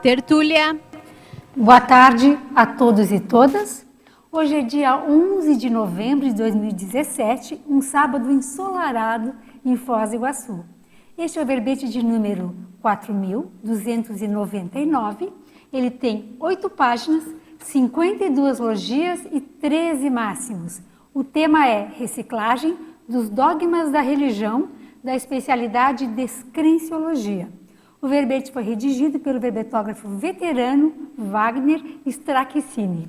Tertúlia. Boa tarde a todos e todas. Hoje é dia 11 de novembro de 2017, um sábado ensolarado em Foz do Iguaçu. Este é o verbete de número 4.299. Ele tem 8 páginas, 52 logias e 13 máximos. O tema é reciclagem dos dogmas da religião, da especialidade descrenciologia. O verbete foi redigido pelo verbetógrafo veterano Wagner Stracchini.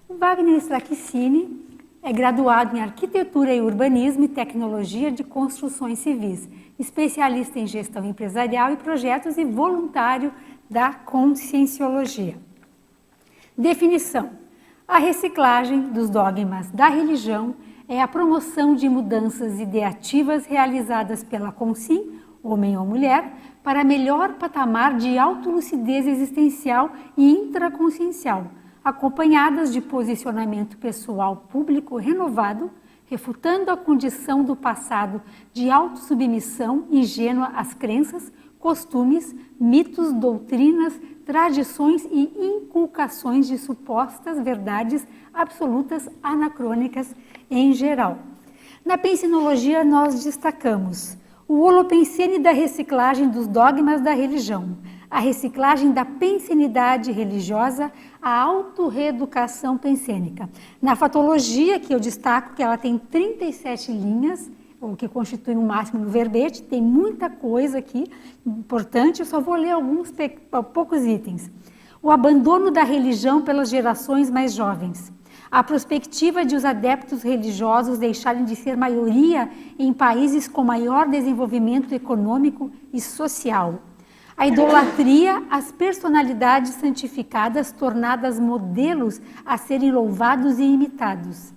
Wagner Stracchini é graduado em Arquitetura e Urbanismo e Tecnologia de Construções Civis, especialista em gestão empresarial e projetos e voluntário da Conscienciologia. Definição: a reciclagem dos dogmas da religião é a promoção de mudanças ideativas realizadas pela Consci, homem ou mulher, para melhor patamar de autolucidez existencial e intraconsciencial, acompanhadas de posicionamento pessoal público renovado, refutando a condição do passado de autossubmissão ingênua às crenças, costumes, mitos, doutrinas, tradições e inculcações de supostas verdades absolutas anacrônicas em geral. Na pensinologia nós destacamos o holopensene da reciclagem dos dogmas da religião, a reciclagem da pensenidade religiosa, a autorreeducação pensênica. Na fatologia, que eu destaco que ela tem 37 linhas, o que constitui um máximo no verbete, tem muita coisa aqui importante, eu só vou ler alguns poucos itens. O abandono da religião pelas gerações mais jovens. A perspectiva de os adeptos religiosos deixarem de ser maioria em países com maior desenvolvimento econômico e social. A idolatria às personalidades santificadas tornadas modelos a serem louvados e imitados.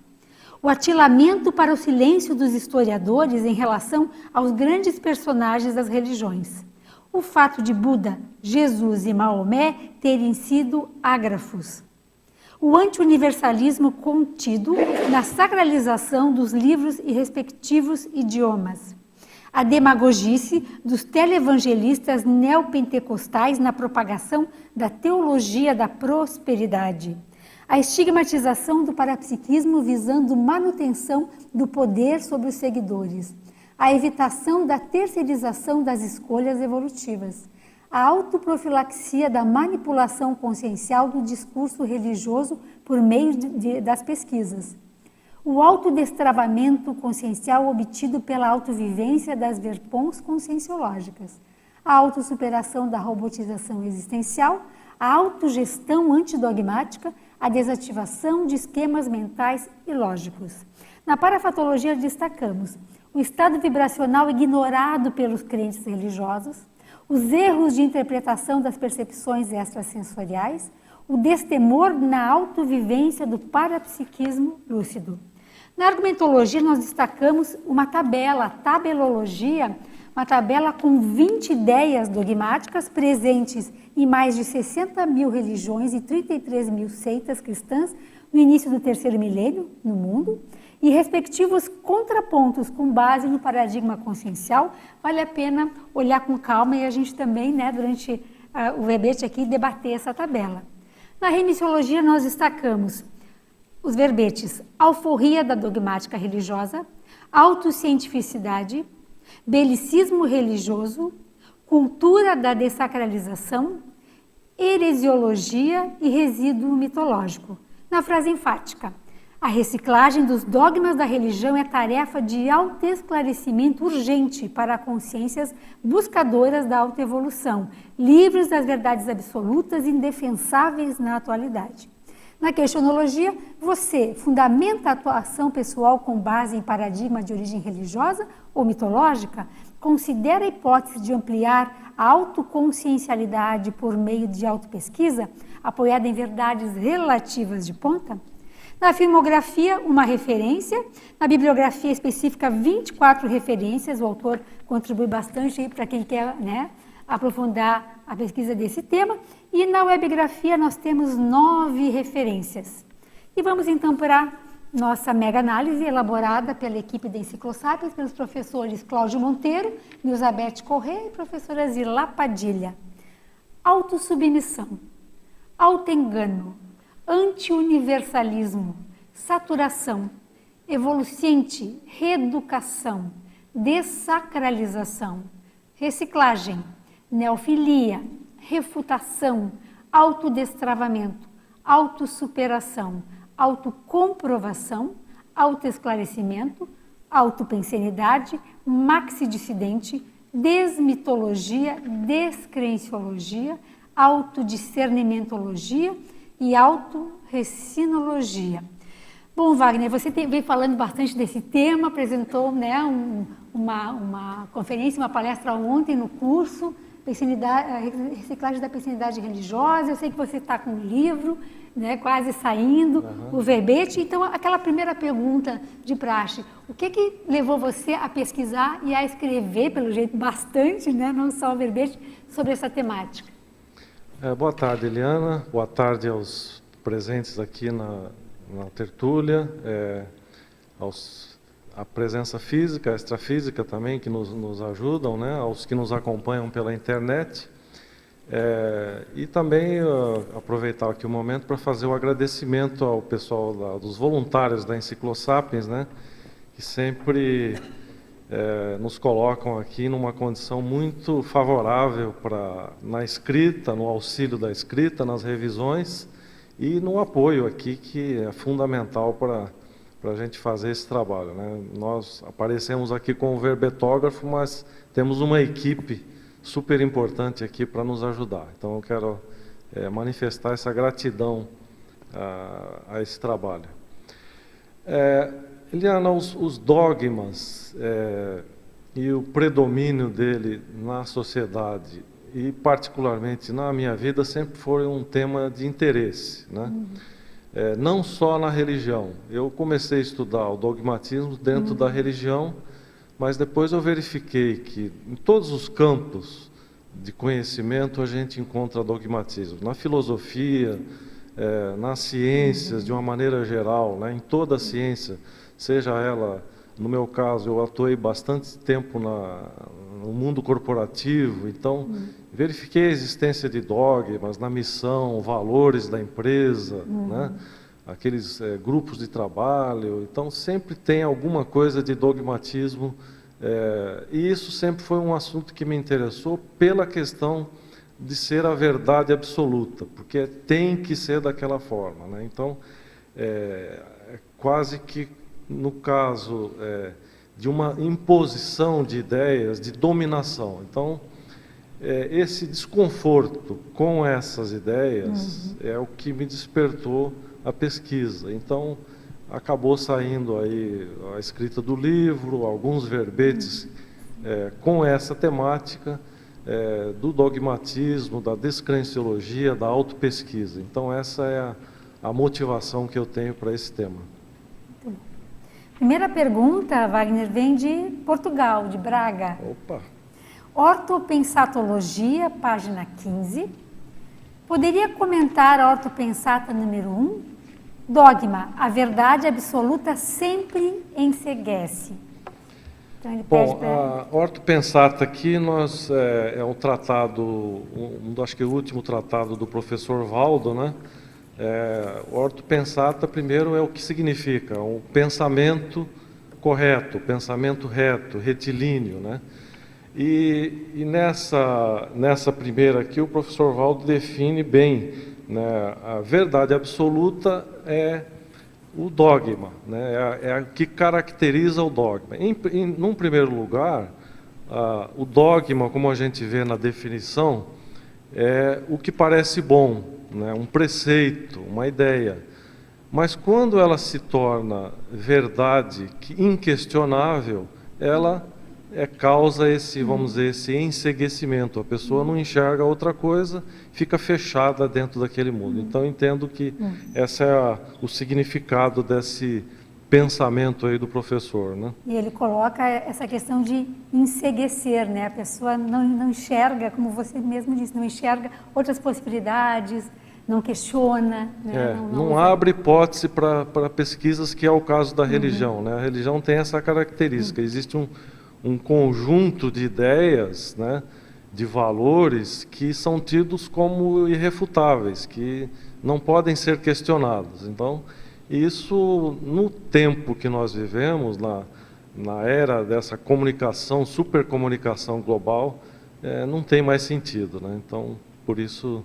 O atilamento para o silêncio dos historiadores em relação aos grandes personagens das religiões. O fato de Buda, Jesus e Maomé terem sido ágrafos. O anti-universalismo contido na sacralização dos livros e respectivos idiomas. A demagogice dos televangelistas neopentecostais na propagação da teologia da prosperidade. A estigmatização do parapsiquismo visando manutenção do poder sobre os seguidores. A evitação da terceirização das escolhas evolutivas. A autoprofilaxia da manipulação consciencial do discurso religioso por meio das pesquisas. O autodestravamento consciencial obtido pela autovivência das verpons conscienciológicas. A autossuperação da robotização existencial, a autogestão antidogmática, a desativação de esquemas mentais e lógicos. Na parafatologia destacamos o estado vibracional ignorado pelos crentes religiosos, os erros de interpretação das percepções extrasensoriais, o destemor na autovivência do parapsiquismo lúcido. Na argumentologia, nós destacamos uma tabela, a tabelologia, uma tabela com 20 ideias dogmáticas presentes em mais de 60 mil religiões e 33 mil seitas cristãs no início do terceiro milênio no mundo, e respectivos contrapontos com base no paradigma consciencial. Vale a pena olhar com calma e a gente também, durante o verbete aqui, debater essa tabela. Na remissiologia, nós destacamos os verbetes alforria da dogmática religiosa, autocientificidade, belicismo religioso, cultura da dessacralização, heresiologia e resíduo mitológico. Na frase enfática, a reciclagem dos dogmas da religião é tarefa de autoesclarecimento urgente para consciências buscadoras da autoevolução, livres das verdades absolutas e indefensáveis na atualidade. Na questionologia, você fundamenta a atuação pessoal com base em paradigma de origem religiosa ou mitológica? Considera a hipótese de ampliar a autoconsciencialidade por meio de autopesquisa, apoiada em verdades relativas de ponta? Na filmografia, uma referência. Na bibliografia específica, 24 referências. O autor contribui bastante para quem quer aprofundar a pesquisa desse tema. E na webgrafia, nós temos 9 referências. E vamos então para nossa mega-análise elaborada pela equipe da Enciclosapiens, pelos professores Cláudio Monteiro, Nilzabete Corrêa e professora Zila Padilha. autossubmissão, autoengano, anti-universalismo, saturação, evoluciente, reeducação, dessacralização, reciclagem, neofilia, refutação, autodestravamento, autossuperação, autocomprovação, autoesclarecimento, autopensenidade, maxidissidente, desmitologia, descrenciologia, autodiscernimentologia e autorrecinologia. Bom, Wagner, você veio falando bastante desse tema, apresentou, né, uma conferência, uma palestra ontem no curso, reciclagem da pensenidade religiosa. Eu sei que você está com um livro, né, quase saindo, o verbete. Então, aquela primeira pergunta de praxe, o que levou você a pesquisar e a escrever, pelo jeito, bastante, né, não só o verbete, sobre essa temática? Boa tarde, Eliana. Boa tarde aos presentes aqui na tertúlia, a presença física, a extrafísica também, que nos ajudam, né, aos que nos acompanham pela internet. E também aproveitar aqui o momento para fazer o agradecimento ao pessoal dos voluntários da Enciclosapiens, né, que sempre nos colocam aqui numa condição muito favorável na escrita, no auxílio da escrita, nas revisões e no apoio aqui, que é fundamental para a gente fazer esse trabalho, né? Nós aparecemos aqui com o verbetógrafo, mas temos uma equipe super importante aqui para nos ajudar. Então eu quero manifestar essa gratidão a esse trabalho. Eliana, os dogmas e o predomínio dele na sociedade e particularmente na minha vida sempre foi um tema de interesse, né? Não só na religião. Eu comecei a estudar o dogmatismo dentro da religião, mas depois eu verifiquei que em todos os campos de conhecimento a gente encontra dogmatismo. Na filosofia, nas ciências de uma maneira geral, né? Em toda a ciência, seja ela, no meu caso, eu atuei bastante tempo no mundo corporativo, então verifiquei a existência de dogmas na missão, valores da empresa, né? Aqueles grupos de trabalho. Então sempre tem alguma coisa de dogmatismo, e isso sempre foi um assunto que me interessou pela questão de ser a verdade absoluta, porque tem que ser daquela forma, né? Então quase que no caso de uma imposição de ideias, de dominação. Então, esse desconforto com essas ideias é o que me despertou a pesquisa. Então, acabou saindo aí a escrita do livro, alguns verbetes com essa temática do dogmatismo, da descrenciologia, da autopesquisa. Então, essa é a motivação que eu tenho para esse tema. Primeira pergunta, Wagner, vem de Portugal, de Braga. Opa! Ortopensatologia, página 15. Poderia comentar a ortopensata número 1? Dogma, a verdade absoluta sempre enceguece. Então ele pede para... A ortopensata aqui é um tratado, acho que o último tratado do professor Valdo, né? Ortopensata, primeiro, é o que significa um pensamento correto, pensamento reto, retilíneo, né? E nessa primeira aqui, o professor Valdo define bem, né? A verdade absoluta é o dogma, né? É o que caracteriza o dogma. Num primeiro lugar, o dogma, como a gente vê na definição, é o que parece bom, né? Um preceito, uma ideia. Mas quando ela se torna verdade inquestionável, ela causa esse, vamos dizer, esse enceguecimento. A pessoa não enxerga outra coisa, fica fechada dentro daquele mundo. Então, eu entendo que esse é o significado desse pensamento aí do professor, né? E ele coloca essa questão de enceguecer, né? A pessoa não enxerga, como você mesmo disse, não enxerga outras possibilidades, não questiona, né? Não abre hipótese para pesquisas, que é o caso da religião, né? A religião tem essa característica, existe um conjunto de ideias, né? de valores que são tidos como irrefutáveis, que não podem ser questionados. Então, isso, no tempo que nós vivemos, na era dessa comunicação, supercomunicação global, não tem mais sentido, né? Então, por isso,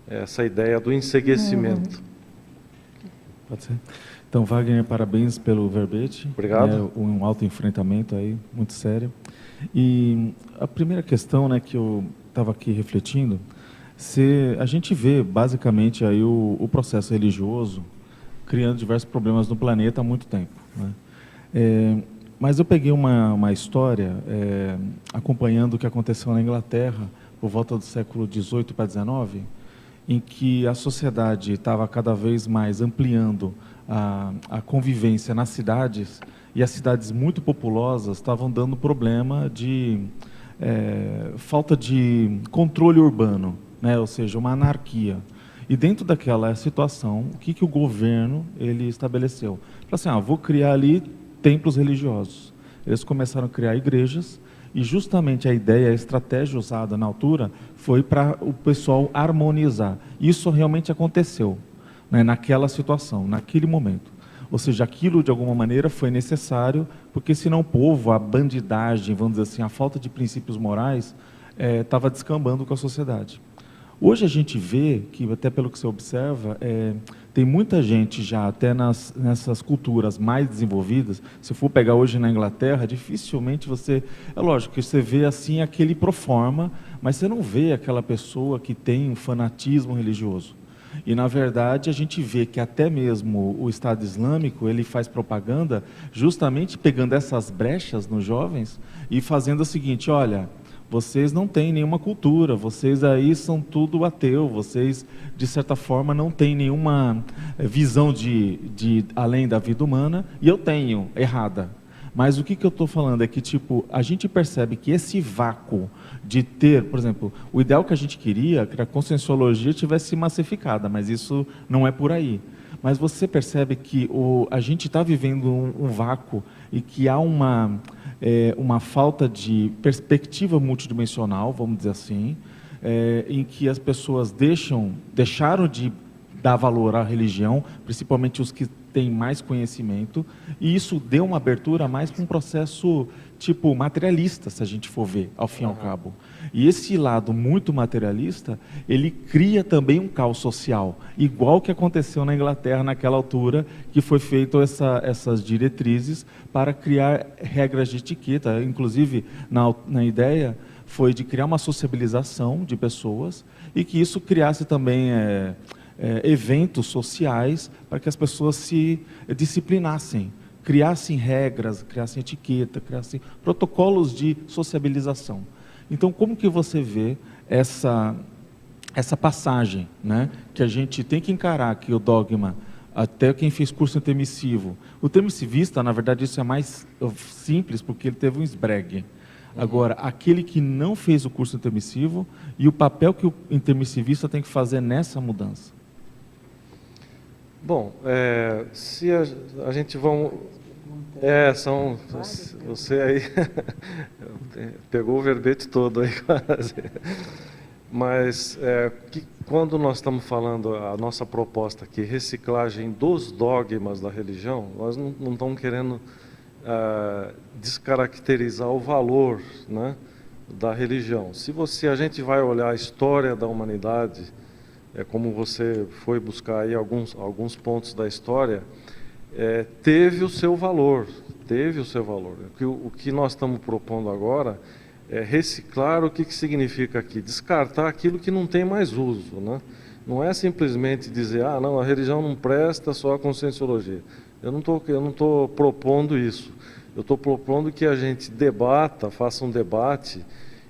essa ideia do enceguecimento. Pode ser. Então, Wagner, parabéns pelo verbete. Obrigado. Um autoenfrentamento aí, muito sério. E a primeira questão, né, que eu estava aqui refletindo, a gente vê basicamente aí o processo religioso criando diversos problemas no planeta há muito tempo, né? Mas eu peguei uma história acompanhando o que aconteceu na Inglaterra por volta do século XVIII para XIX, em que a sociedade estava cada vez mais ampliando a convivência nas cidades, e as cidades muito populosas estavam dando problema de falta de controle urbano, né? Ou seja, uma anarquia. E dentro daquela situação, o que o governo ele estabeleceu? Falou assim, vou criar ali templos religiosos. Eles começaram a criar igrejas, e justamente a ideia, a estratégia usada na altura foi para o pessoal harmonizar. Isso realmente aconteceu, né, naquela situação, naquele momento. Ou seja, aquilo de alguma maneira foi necessário, porque senão o povo, a bandidagem, vamos dizer assim, a falta de princípios morais, estava descambando com a sociedade. Hoje a gente vê que, até pelo que você observa, tem muita gente já, até nessas culturas mais desenvolvidas. Se for pegar hoje na Inglaterra, dificilmente você... É lógico que você vê assim aquele proforma, mas você não vê aquela pessoa que tem um fanatismo religioso. E, na verdade, a gente vê que até mesmo o Estado Islâmico, ele faz propaganda justamente pegando essas brechas nos jovens e fazendo o seguinte, olha, vocês não têm nenhuma cultura, vocês aí são tudo ateu, vocês, de certa forma, não têm nenhuma visão de além da vida humana, e eu tenho, errada. Mas o que eu estou falando é que, tipo, a gente percebe que esse vácuo de ter, por exemplo, o ideal que a gente queria, que a conscienciologia tivesse massificada, mas isso não é por aí. Mas você percebe que a gente está vivendo um vácuo e que há uma falta de perspectiva multidimensional, vamos dizer assim, em que as pessoas deixaram de dar valor à religião, principalmente os que têm mais conhecimento, e isso deu uma abertura mais para um processo tipo materialista, se a gente for ver, ao fim e ao cabo. E esse lado muito materialista, ele cria também um caos social, igual que aconteceu na Inglaterra naquela altura, que foi feito essas diretrizes para criar regras de etiqueta. Inclusive, na ideia, foi de criar uma sociabilização de pessoas e que isso criasse também eventos sociais para que as pessoas se disciplinassem, criassem regras, criassem etiqueta, criassem protocolos de sociabilização. Então, como que você vê essa passagem, né? Que a gente tem que encarar que o dogma, até quem fez curso intermissivo, o intermissivista, na verdade, isso é mais simples, porque ele teve um esbregue. Agora, aquele que não fez o curso intermissivo e o papel que o intermissivista tem que fazer nessa mudança. Bom, se a gente vão... Você aí pegou o verbete todo aí quase. Mas quando nós estamos falando, a nossa proposta aqui, reciclagem dos dogmas da religião, nós não estamos querendo descaracterizar o valor, né, da religião. Se a gente vai olhar a história da humanidade, como você foi buscar aí alguns pontos da história, teve o seu valor. O que nós estamos propondo agora é reciclar. O que significa aqui? Descartar aquilo que não tem mais uso, né? Não é simplesmente dizer, não, a religião não presta, só a conscienciologia. Eu não estou propondo isso. Eu estou propondo que a gente debata, faça um debate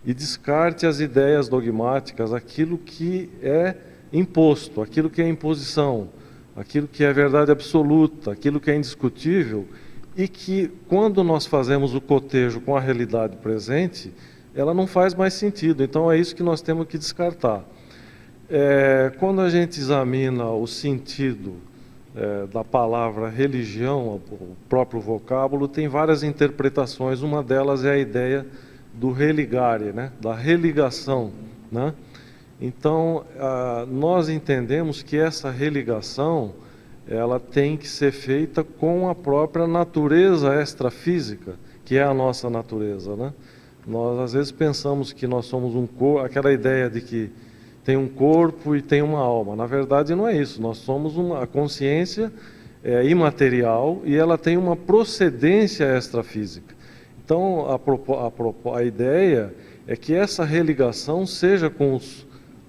e descarte as ideias dogmáticas, aquilo que é imposto, aquilo que é imposição, aquilo que é verdade absoluta, aquilo que é indiscutível, e que, quando nós fazemos o cotejo com a realidade presente, ela não faz mais sentido. Então, é isso que nós temos que descartar. Quando a gente examina o sentido da palavra religião, o próprio vocábulo, tem várias interpretações. Uma delas é a ideia do religare, né? Da religação, né? Então, nós entendemos que essa religação, ela tem que ser feita com a própria natureza extrafísica, que é a nossa natureza, né? Nós, às vezes, pensamos que nós somos um corpo, aquela ideia de que tem um corpo e tem uma alma. Na verdade, não é isso. Nós somos a consciência imaterial e ela tem uma procedência extrafísica. Então, a ideia é que essa religação seja com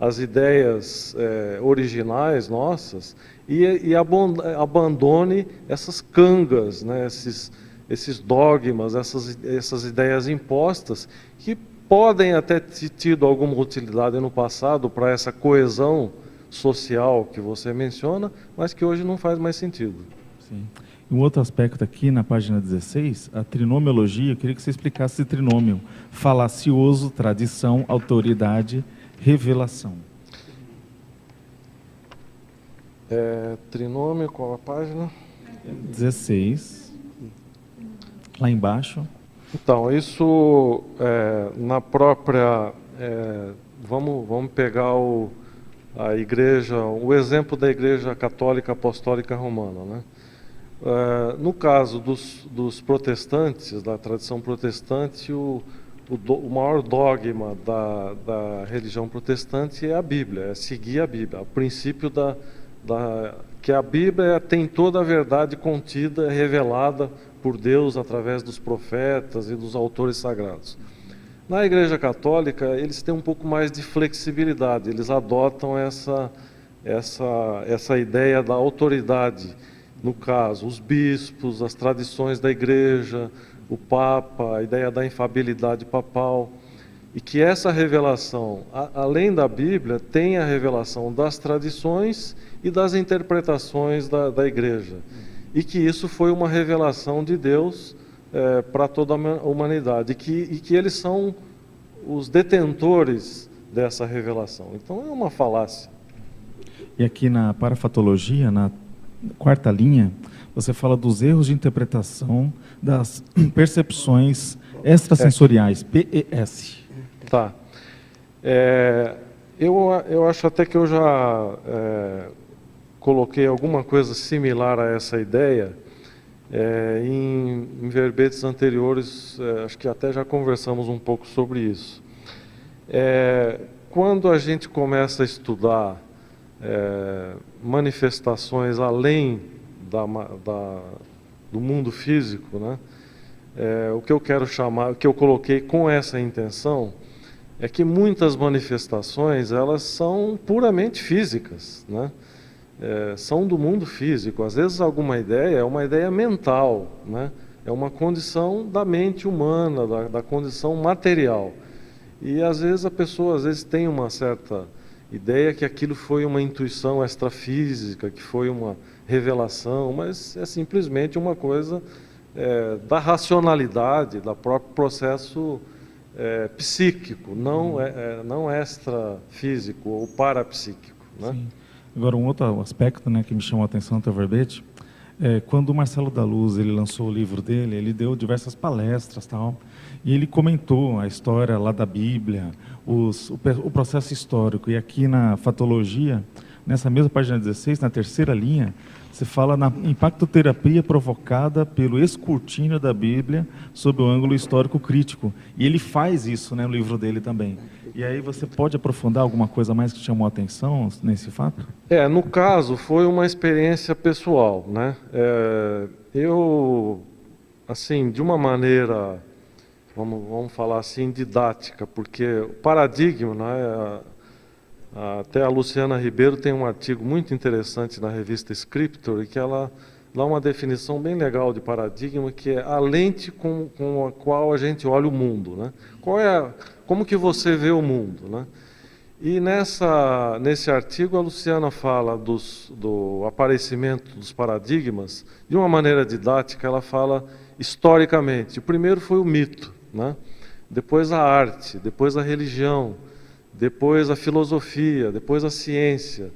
as ideias originais nossas e abandone essas cangas, né, esses dogmas, essas ideias impostas que podem até ter tido alguma utilidade no passado para essa coesão social que você menciona, mas que hoje não faz mais sentido. Sim. Um outro aspecto aqui na página 16, a trinomiologia, eu queria que você explicasse esse trinômio: falacioso, tradição, autoridade, revelação. Trinômio, qual a página? 16, lá embaixo. Então, isso na própria... vamos pegar a igreja, o exemplo da Igreja Católica Apostólica Romana, né? No caso dos protestantes, da tradição protestante, o maior dogma da religião protestante é a Bíblia, é seguir a Bíblia, o princípio que a Bíblia tem toda a verdade contida, revelada por Deus através dos profetas e dos autores sagrados. Na Igreja Católica, eles têm um pouco mais de flexibilidade, eles adotam essa ideia da autoridade, no caso, os bispos, as tradições da Igreja, o Papa, a ideia da infabilidade papal, e que essa revelação, além da Bíblia, tem a revelação das tradições e das interpretações da Igreja, e que isso foi uma revelação de Deus para toda a humanidade, e que eles são os detentores dessa revelação. Então é uma falácia. E aqui na parafatologia, na quarta linha, você fala dos erros de interpretação das percepções extrasensoriais, PES. Tá. Eu acho até que eu já coloquei alguma coisa similar a essa ideia em verbetes anteriores, acho que até já conversamos um pouco sobre isso. Quando a gente começa a estudar manifestações além do mundo físico, né? O que eu quero chamar, o que eu coloquei com essa intenção, é que muitas manifestações, elas são puramente físicas, né? São do mundo físico. Às vezes alguma ideia é uma ideia mental, né? É uma condição da mente humana, da condição material. E às vezes a pessoa tem uma certa ideia que aquilo foi uma intuição extrafísica, que foi uma revelação, mas é simplesmente uma coisa da racionalidade, do próprio processo psíquico, não extrafísico ou parapsíquico, né? Sim. Agora, um outro aspecto, né, que me chamou a atenção no teu verbete, quando o Marcelo da Luz ele lançou o livro dele, ele deu diversas palestras, tal, e ele comentou a história lá da Bíblia, o processo histórico. E aqui na fatologia, nessa mesma página 16, na terceira linha, você fala na impactoterapia provocada pelo escrutínio da Bíblia sob o ângulo histórico crítico. E ele faz isso, né, no livro dele também. E aí você pode aprofundar alguma coisa mais que chamou a atenção nesse fato? No caso, foi uma experiência pessoal, né? Eu, assim, de uma maneira, vamos falar assim, didática, porque o paradigma, né, até a Luciana Ribeiro tem um artigo muito interessante na revista Scriptor, e que ela dá uma definição bem legal de paradigma, que é a lente com a qual a gente olha o mundo, né? Como que você vê o mundo, né? E nesse artigo a Luciana fala do aparecimento dos paradigmas de uma maneira didática. Ela fala historicamente. O primeiro foi o mito, né? Depois a arte, depois a religião, depois a filosofia, depois a ciência,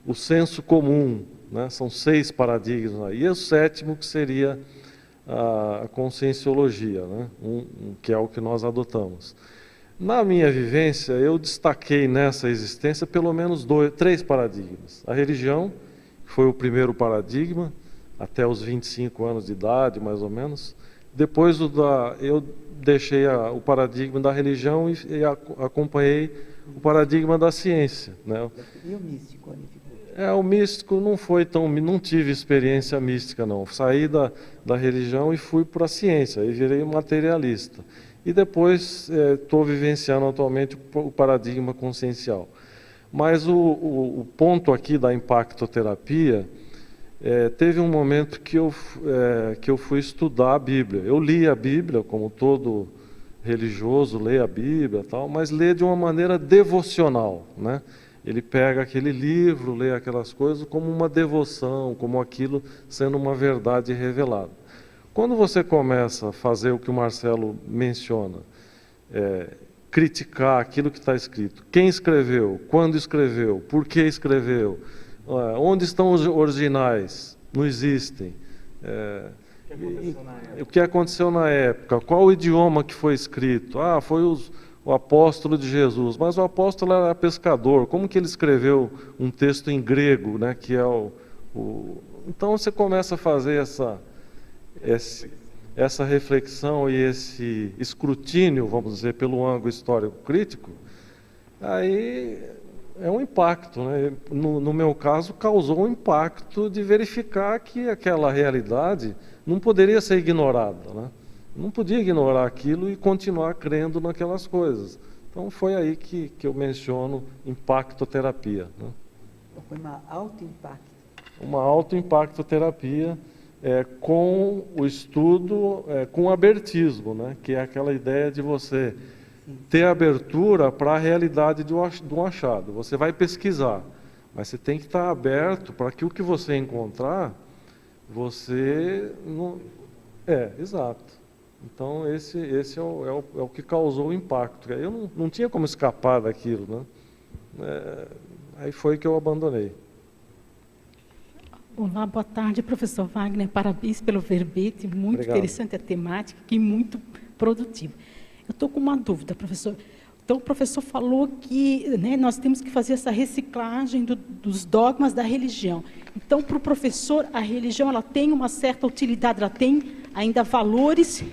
o senso comum, né? São 6 paradigmas. E o sétimo, que seria a conscienciologia, né? Que é o que nós adotamos. Na minha vivência, eu destaquei nessa existência pelo menos 3 paradigmas. A religião, que foi o primeiro paradigma, até os 25 anos de idade, mais ou menos. Depois eu deixei o paradigma da religião e acompanhei o paradigma da ciência, né? E o místico, onde ficou? O místico não tive experiência mística, não. Saí da religião e fui para a ciência, aí virei materialista. E depois estou vivenciando atualmente o paradigma consciencial. Mas o ponto aqui da impactoterapia, teve um momento que eu fui estudar a Bíblia. Eu li a Bíblia, como todo religioso lê a Bíblia, tal, mas lê de uma maneira devocional, né? Ele pega aquele livro, lê aquelas coisas como uma devoção, como aquilo sendo uma verdade revelada. Quando você começa a fazer o que o Marcelo menciona, criticar aquilo que está escrito, quem escreveu, quando escreveu, por que escreveu, onde estão os originais, não existem. O que aconteceu na época, qual o idioma que foi escrito? Foi o apóstolo de Jesus, mas o apóstolo era pescador, como que ele escreveu um texto em grego, né, que é Então você começa a fazer essa reflexão e esse escrutínio, vamos dizer, pelo ângulo histórico crítico, aí é um impacto, né? No meu caso, causou um impacto de verificar que aquela realidade não poderia ser ignorada, né? Não podia ignorar aquilo e continuar crendo naquelas coisas. Então foi aí que eu menciono impactoterapia, né? Foi uma autoimpacto. Uma autoimpactoterapia com o estudo, com o abertismo, né? Que é aquela ideia de você ter abertura para a realidade de um achado. Você vai pesquisar, mas você tem que estar aberto para que o que você encontrar, você não... exato. Então, esse é o que causou o impacto. Eu não tinha como escapar daquilo, né? Aí foi que eu abandonei. Olá, boa tarde, professor Wagner. Parabéns pelo verbete, muito Obrigado. interessante a temática e muito produtivo. Eu estou com uma dúvida, professor. Então, o professor falou que, né, nós temos que fazer essa reciclagem dos dogmas da religião. Então, para o professor, a religião ela tem uma certa utilidade, ela tem ainda valores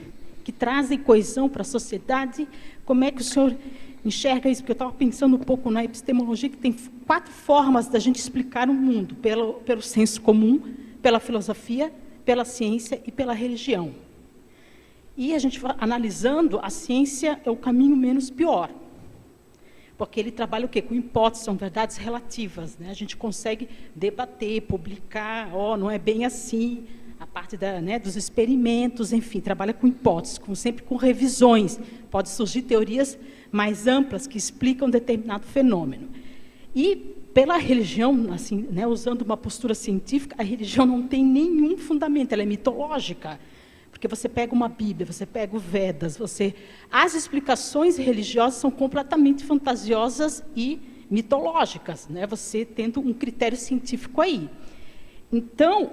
que trazem coesão para a sociedade. Como é que o senhor enxerga isso? Porque eu estava pensando um pouco na epistemologia, que tem 4 formas da gente explicar o mundo, pelo senso comum, pela filosofia, pela ciência e pela religião. E a gente vai analisando, a ciência é o caminho menos pior, porque ele trabalha o quê? Com hipóteses, são verdades relativas, né? A gente consegue debater, publicar, não é bem assim, a parte dos experimentos, enfim, trabalha com hipóteses, sempre com revisões. Pode surgir teorias mais amplas que explicam determinado fenômeno. E pela religião, assim, né, usando uma postura científica, a religião não tem nenhum fundamento, ela é mitológica. Porque você pega uma Bíblia, você pega o Vedas, as explicações religiosas são completamente fantasiosas e mitológicas, né? Você tendo um critério científico aí. Então,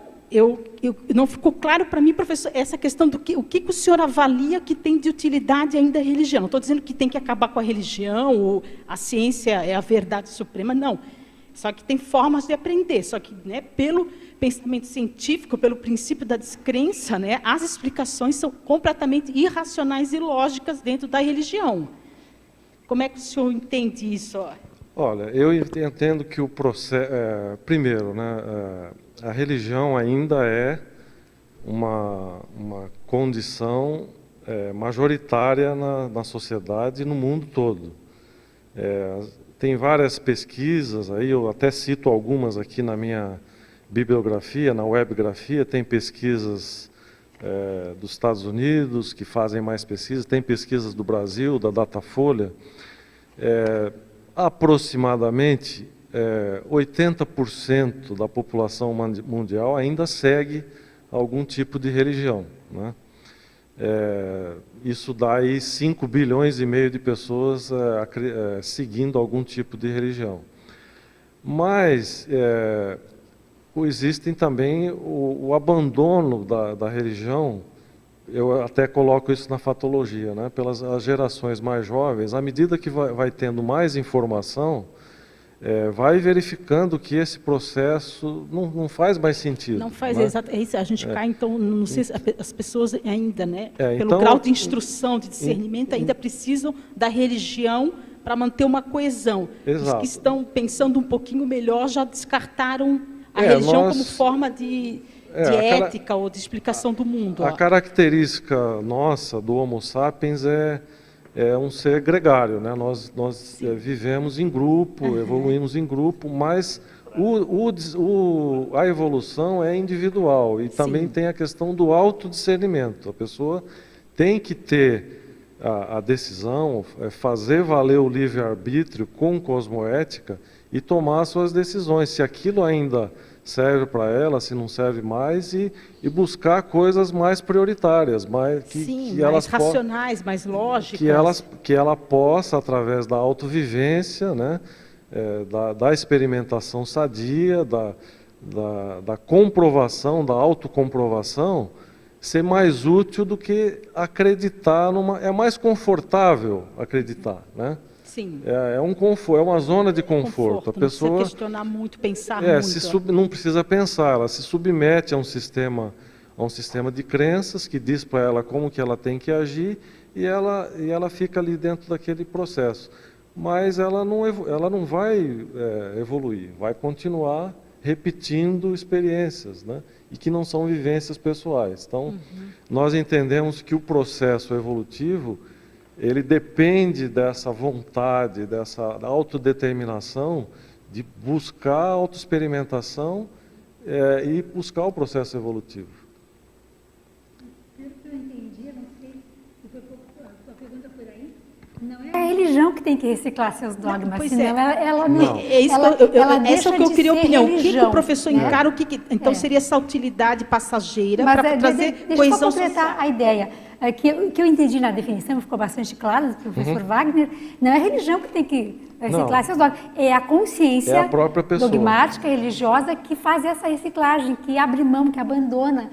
não ficou claro para mim, professor, essa questão do o que o senhor avalia que tem de utilidade ainda a religião. Não estou dizendo que tem que acabar com a religião, ou a ciência é a verdade suprema, não. Só que tem formas de aprender, só que, né, pelo pensamento científico, pelo princípio da descrença, né, as explicações são completamente irracionais e lógicas dentro da religião. Como é que o senhor entende isso? Olha, eu entendo que o processo... primeiro, né, a religião ainda é uma condição majoritária na sociedade e no mundo todo. Tem várias pesquisas, aí eu até cito algumas aqui na minha bibliografia, na webgrafia, tem pesquisas dos Estados Unidos que fazem mais pesquisas, tem pesquisas do Brasil, da Datafolha. Aproximadamente 80% da população mundial ainda segue algum tipo de religião, né? Isso dá aí 5 bilhões e meio de pessoas seguindo algum tipo de religião. Mas existem também o abandono da religião eu até coloco isso na fatologia, né? Pelas as gerações mais jovens, à medida que vai tendo mais informação, vai verificando que esse processo não faz mais sentido. Não faz, né? exato. É isso, a gente cai, então, não sei se as pessoas ainda, né, pelo então, grau de instrução, de discernimento, ainda precisam da religião para manter uma coesão. Os Exato. que estão pensando um pouquinho melhor já descartaram a religião como forma de ética ou de explicação do mundo. A característica nossa do Homo sapiens é um ser gregário, né? Nós vivemos em grupo, evoluímos em grupo, mas a evolução é individual e também Sim. tem a questão do autodiscernimento. A pessoa tem que ter a decisão, fazer valer o livre-arbítrio com cosmoética e tomar suas decisões. Se aquilo ainda serve para ela, se não serve mais, e buscar coisas mais prioritárias, Sim, que mais elas racionais, mais lógicas. que ela possa, através da autovivência, né, da experimentação sadia, da comprovação, da autocomprovação, ser mais útil do que acreditar é mais confortável acreditar, né? Sim. É um conforto, é uma zona de conforto. A pessoa não precisa questionar muito, pensar muito. não precisa pensar, ela se submete a um sistema de crenças que diz para ela como que ela tem que agir e ela fica ali dentro daquele processo. Mas ela não vai evoluir, vai continuar repetindo experiências, né? E que não são vivências pessoais. Então, nós entendemos que o processo evolutivo ele depende dessa vontade, dessa autodeterminação de buscar a autoexperimentação e buscar o processo evolutivo. Pelo que eu entendi, eu não sei se sua pergunta foi aí. Não é a religião que tem que reciclar seus dogmas, Pois senão ela não. É isso Deixa que eu de queria ser opinião. O que o religião, professor né? encara? Então seria essa utilidade passageira Mas para trazer deixa eu coesão completar social. a ideia. Que eu entendi na definição, ficou bastante claro, do professor Wagner, não é a religião que tem que reciclar seus dogmas, é a consciência É a própria pessoa. dogmática, religiosa, que faz essa reciclagem, que abre mão, que abandona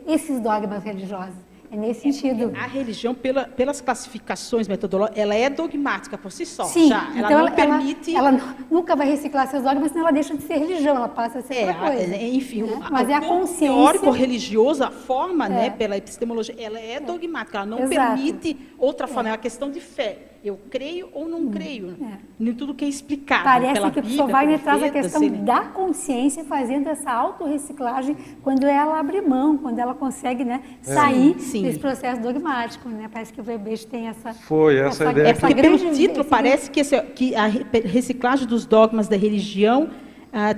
esses dogmas religiosos. É nesse sentido. A religião, pelas classificações metodológicas, ela é dogmática por si só. Sim, já. Ela então não permite... ela nunca vai reciclar seus dogmas, senão ela deixa de ser religião, ela passa a ser outra coisa. Enfim, né? Mas é a consciência... teórico-religiosa, a forma, né, pela epistemologia, ela é dogmática, ela não Exato. permite outra forma, é uma questão de fé. Eu creio ou não creio. Nem tudo que é explicado Parece pela que o Bíblia, professor Wagner pelo traz a Vedas, questão da consciência fazendo essa autorreciclagem quando ela abre mão, quando ela consegue, né, sair Sim. desse processo dogmático. Né? Parece que o Verbesch tem essa Essa ideia. É porque pelo grande- título esse parece que a reciclagem dos dogmas da religião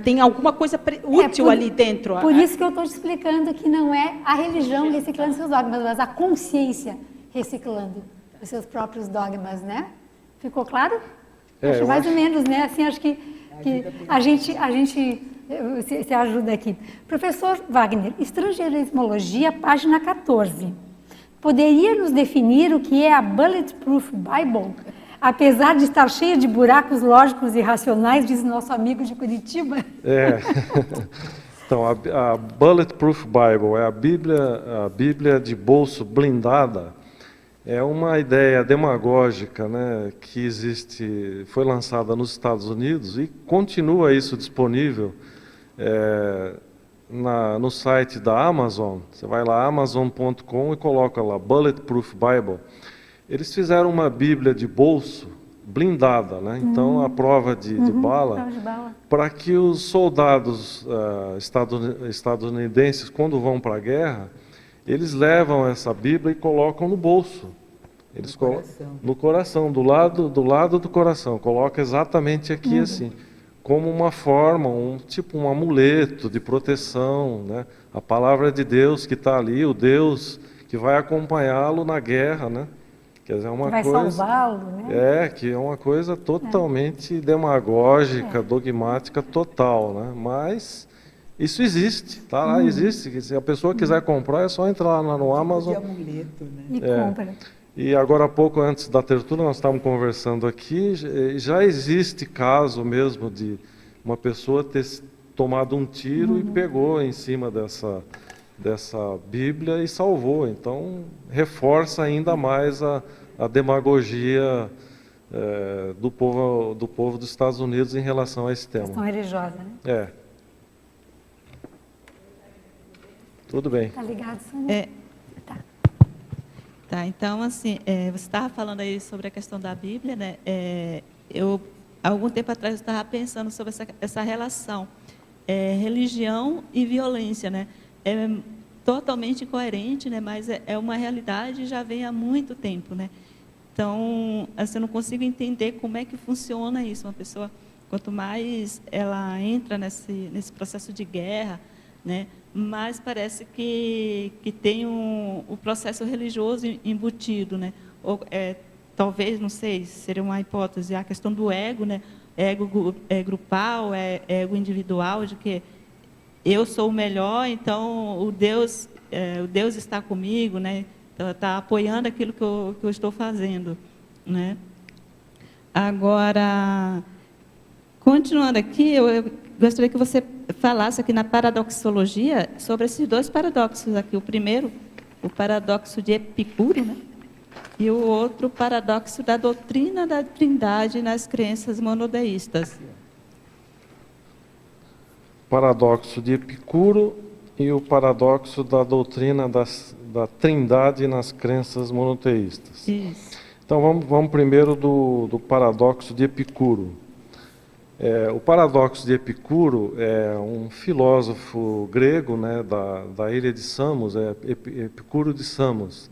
tem alguma coisa útil ali dentro. Por isso que eu estou te explicando que não é a religião reciclando seus dogmas, mas a consciência reciclando os seus próprios dogmas, né? Ficou claro? Acho mais ou menos, né? Assim, acho que a gente se ajuda aqui. Professor Wagner, Estrangeirismologia, página 14. Poderia nos definir o que é a Bulletproof Bible? Apesar de estar cheia de buracos lógicos e racionais, diz nosso amigo de Curitiba. Então, a Bulletproof Bible é a Bíblia de bolso blindada. É uma ideia demagógica, né, que foi lançada nos Estados Unidos e continua isso disponível no site da Amazon. Você vai lá, amazon.com, e coloca lá, Bulletproof Bible. Eles fizeram uma Bíblia de bolso blindada, né? Então, a prova de bala, para que os soldados estadunidenses, quando vão para a guerra, eles levam essa Bíblia e colocam no bolso. Eles no coração, do lado do coração. Coloca exatamente aqui assim, como uma forma, tipo um amuleto de proteção, né? A palavra de Deus que está ali, o Deus que vai acompanhá-lo na guerra, né? Quer dizer, Vai salvá-lo, né? Que é uma coisa totalmente demagógica, dogmática total, né? Mas isso existe, tá lá, existe. Se a pessoa quiser comprar, é só entrar lá no Amazon. De amuleto, né? E compra. E agora há pouco, antes da tertúlia, nós estávamos conversando aqui, já existe caso mesmo de uma pessoa ter tomado um tiro e pegou em cima dessa Bíblia e salvou. Então, reforça ainda mais a demagogia do povo dos Estados Unidos em relação a esse tema. Questão religiosa, né? É. Tudo bem. Tá ligado, Sônia? Tá, então, assim, você estava falando aí sobre a questão da Bíblia, né? Há algum tempo atrás, eu estava pensando sobre essa relação religião e violência, né? É totalmente incoerente, né? Mas é uma realidade e já vem há muito tempo, né? Então, assim, eu não consigo entender como é que funciona isso. Uma pessoa, quanto mais ela entra nesse processo de guerra, né? Mas parece que tem o processo religioso embutido, né? Ou, talvez, não sei, seria uma hipótese, a questão do ego, né? Ego grupal, ego individual, de que eu sou o melhor, então o Deus está comigo, né? Então, está apoiando aquilo que eu estou fazendo, né? Agora, continuando aqui, eu gostaria que você falasse aqui na paradoxologia sobre esses dois paradoxos aqui. O primeiro, o paradoxo de Epicuro, né? E o outro, o paradoxo da doutrina da Trindade nas crenças monoteístas. Paradoxo de Epicuro e o paradoxo da doutrina da Trindade nas crenças monoteístas. Isso. Então, vamos primeiro do paradoxo de Epicuro. O paradoxo de Epicuro é um filósofo grego, né, da ilha de Samos, Epicuro de Samos.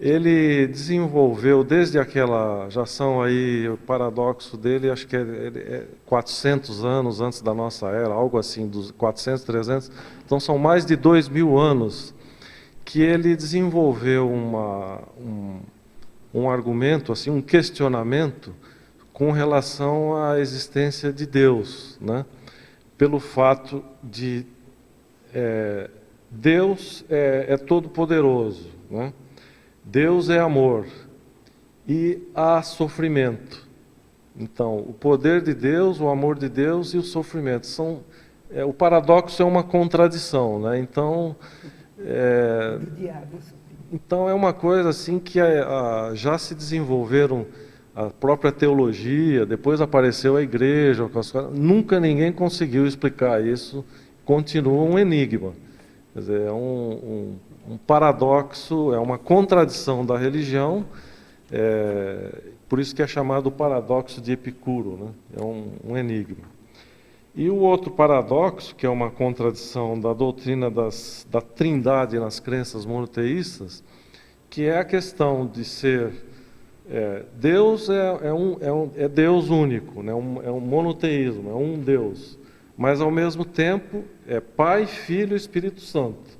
Ele desenvolveu desde aquela, já são aí, o paradoxo dele, acho que é 400 anos antes da nossa era, algo assim, dos 400, 300, então são mais de 2000 anos que ele desenvolveu um argumento, assim, um questionamento com relação à existência de Deus, né? Pelo fato de Deus é todo-poderoso, né? Deus é amor e há sofrimento. Então, o poder de Deus, o amor de Deus e o sofrimento o paradoxo é uma contradição, né? Então, é uma coisa assim que já se desenvolveram a própria teologia, depois apareceu a igreja, nunca ninguém conseguiu explicar isso, continua um enigma. Quer dizer, é um paradoxo, é uma contradição da religião, por isso que é chamado paradoxo de Epicuro, né? É um enigma. E o outro paradoxo, que é uma contradição da doutrina da Trindade nas crenças monoteístas, que é a questão de ser Deus é Deus único, né? É um monoteísmo, é um Deus, mas ao mesmo tempo é Pai, Filho e Espírito Santo.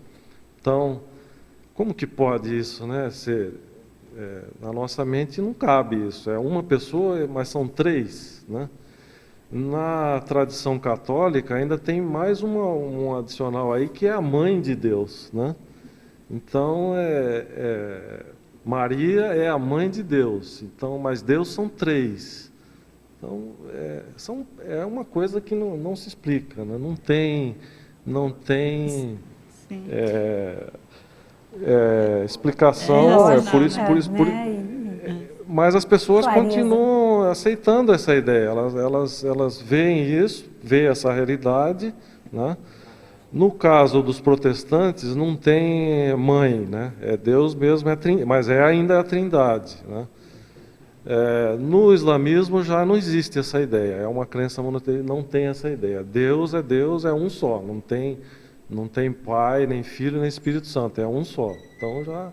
Então, como que pode isso, né, ser? Na nossa mente não cabe isso. É uma pessoa, mas são três, né? Na tradição católica ainda tem mais um adicional aí, que é a Mãe de Deus, né? Então, Maria é a Mãe de Deus. Então, mas Deus são três. Então, é uma coisa que não se explica, né? Não tem explicação, mas as pessoas continuam aceitando essa ideia, elas veem isso, veem essa realidade, né? No caso dos protestantes, não tem mãe, né? É Deus mesmo, mas ainda a Trindade, né? No islamismo já não existe essa ideia, é uma crença monoteísta, não tem essa ideia. Deus, é um só, não tem Pai, nem Filho, nem Espírito Santo, é um só. Então já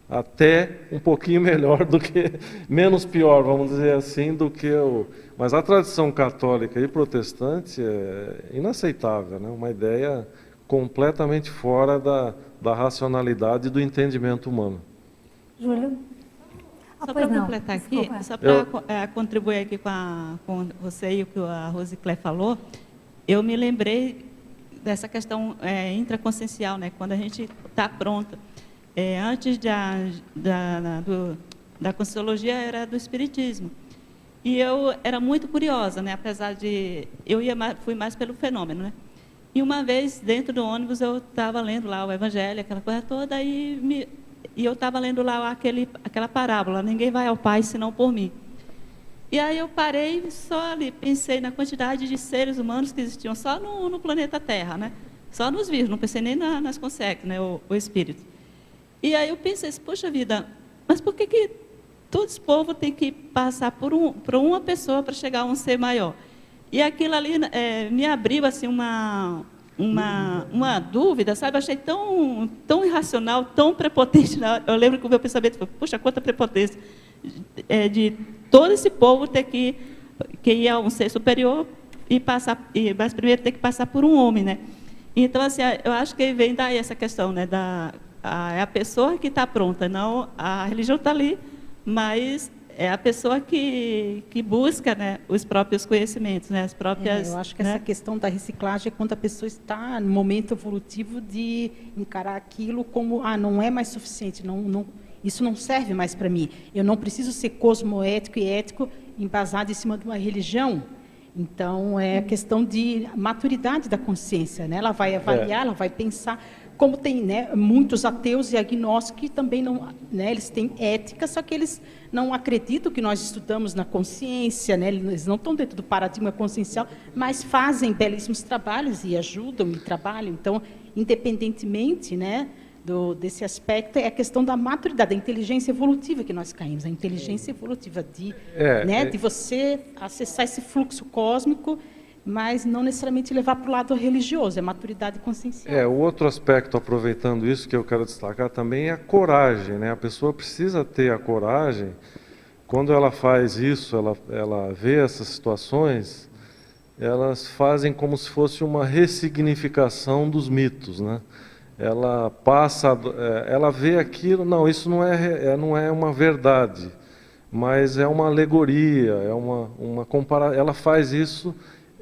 até um pouquinho melhor menos pior, vamos dizer assim, do que Mas a tradição católica e protestante é inaceitável, né? Uma ideia completamente fora da racionalidade e do entendimento humano. Júlio? Só para completar aqui, só para contribuir aqui com você e o que a Rosiclé falou, eu me lembrei dessa questão intraconsciencial, né? Quando a gente está pronta. Antes da Conscienciologia era do Espiritismo. E eu era muito curiosa, né? Apesar de... fui mais pelo fenômeno, né? E uma vez, dentro do ônibus, eu estava lendo lá o Evangelho, aquela coisa toda, e eu estava lendo lá aquela parábola, ninguém vai ao Pai senão por mim. E aí eu parei só ali, pensei na quantidade de seres humanos que existiam só no planeta Terra, né? Só nos vivos, não pensei nem nas consequências, né? O espírito. E aí eu pensei, poxa vida, mas por que todo esse povo tem que passar por uma pessoa para chegar a um ser maior? E aquilo ali me abriu assim uma dúvida, sabe? Eu achei tão irracional, tão prepotente. Eu lembro que o meu pensamento foi, poxa, quanta prepotência de todo esse povo ter que ir a um ser superior mas primeiro ter que passar por um homem, né? Então, assim, eu acho que vem daí essa questão, né? É a pessoa que está pronta, não a religião está ali, mas é a pessoa que busca, né, os próprios conhecimentos, né, as próprias... eu acho que né? essa questão da reciclagem é quando a pessoa está no momento evolutivo de encarar aquilo como, não é mais suficiente, isso não serve mais para mim. Eu não preciso ser cosmoético e ético embasado em cima de uma religião. Então, é a questão de maturidade da consciência, né? Ela vai avaliar, ela vai pensar... Como tem, né, muitos ateus e agnósticos que também não, né, eles têm ética, só que eles não acreditam que nós estudamos na consciência, né, eles não estão dentro do paradigma consciencial, mas fazem belíssimos trabalhos e ajudam e trabalham. Então, independentemente, né, desse aspecto, é a questão da maturidade, da inteligência evolutiva que nós caímos, a inteligência evolutiva de você acessar esse fluxo cósmico, mas não necessariamente levar para o lado religioso, é maturidade consciencial. O outro aspecto, aproveitando isso, que eu quero destacar também é a coragem, né? A pessoa precisa ter a coragem, quando ela faz isso, ela vê essas situações, elas fazem como se fosse uma ressignificação dos mitos, né? Ela ela vê aquilo, não, isso não é uma verdade, mas é uma alegoria, é uma comparação, ela faz isso...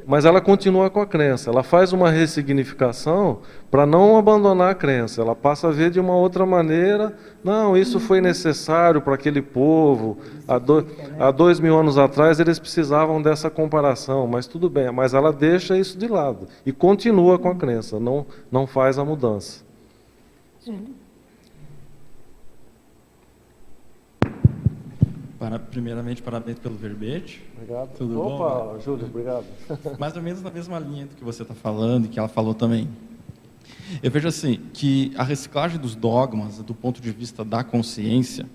Mas ela continua com a crença, ela faz uma ressignificação para não abandonar a crença, ela passa a ver de uma outra maneira, não, isso foi necessário para aquele povo, há 2000 anos atrás eles precisavam dessa comparação, mas tudo bem, mas ela deixa isso de lado e continua com a crença, não faz a mudança. Primeiramente, parabéns pelo verbete. Obrigado. Tudo bom? Opa, Júlio, obrigado. Mais ou menos na mesma linha do que você está falando e que ela falou também. Eu vejo assim, que a reciclagem dos dogmas, do ponto de vista da consciência,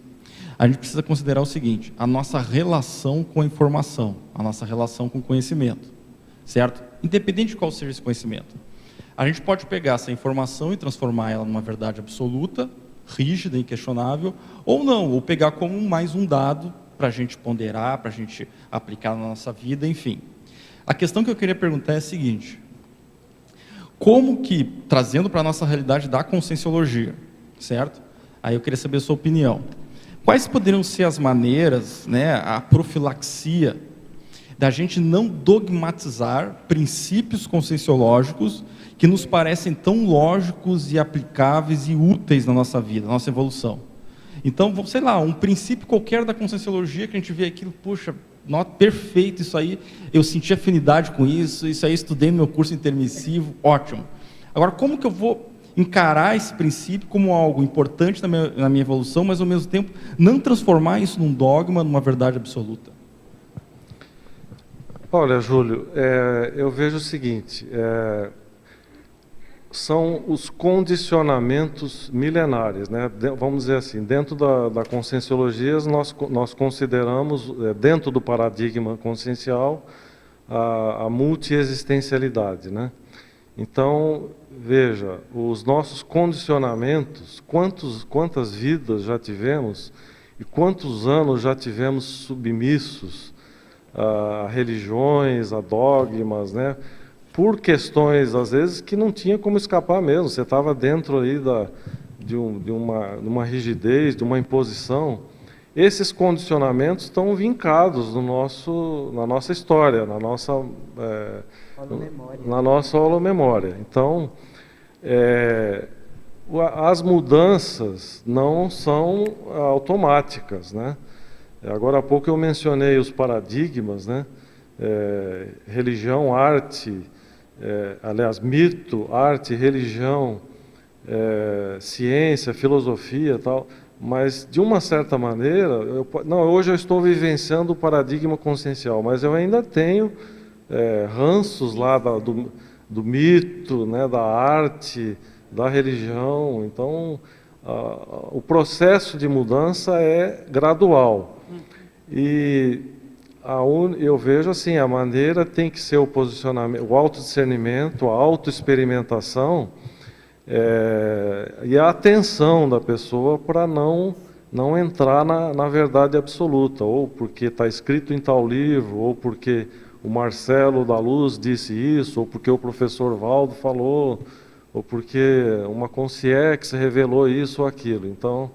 a gente precisa considerar o seguinte, a nossa relação com a informação, a nossa relação com o conhecimento, certo? Independente de qual seja esse conhecimento. A gente pode pegar essa informação e transformar ela numa verdade absoluta, rígida, inquestionável, ou não, ou pegar como mais um dado para a gente ponderar, para a gente aplicar na nossa vida, enfim. A questão que eu queria perguntar é a seguinte, como que, trazendo para a nossa realidade da conscienciologia, certo? Aí eu queria saber a sua opinião. Quais poderiam ser as maneiras, né, a profilaxia, da gente não dogmatizar princípios conscienciológicos que nos parecem tão lógicos e aplicáveis e úteis na nossa vida, na nossa evolução. Então, sei lá, um princípio qualquer da conscienciologia que a gente vê aquilo, puxa, perfeito isso aí, eu senti afinidade com isso aí estudei no meu curso intermissivo, ótimo. Agora, como que eu vou encarar esse princípio como algo importante na minha evolução, mas ao mesmo tempo não transformar isso num dogma, numa verdade absoluta? Olha, Júlio, eu vejo o seguinte, são os condicionamentos milenares, né? Vamos dizer assim, dentro da conscienciologia nós consideramos, dentro do paradigma consciencial, a multiexistencialidade, né? Então, veja, os nossos condicionamentos, quantas vidas já tivemos e quantos anos já tivemos submissos a religiões, a dogmas, né? Por questões, às vezes, que não tinha como escapar mesmo. Você estava dentro aí de uma rigidez, de uma imposição. Esses condicionamentos estão vincados na nossa história, na nossa holomemória. Então, as mudanças não são automáticas, né? Agora há pouco eu mencionei os paradigmas, né? Religião, arte, aliás, mito, arte, religião, ciência, filosofia, tal, mas de uma certa maneira, hoje eu estou vivenciando o paradigma consciencial, mas eu ainda tenho ranços lá do mito, né, da arte, da religião. Então, o processo de mudança é gradual. E eu vejo assim, a maneira tem que ser o posicionamento, o autodiscernimento, a autoexperimentação, e a atenção da pessoa para não entrar na verdade absoluta, ou porque está escrito em tal livro, ou porque o Marcelo da Luz disse isso, ou porque o professor Valdo falou, ou porque uma consciência revelou isso ou aquilo. Então,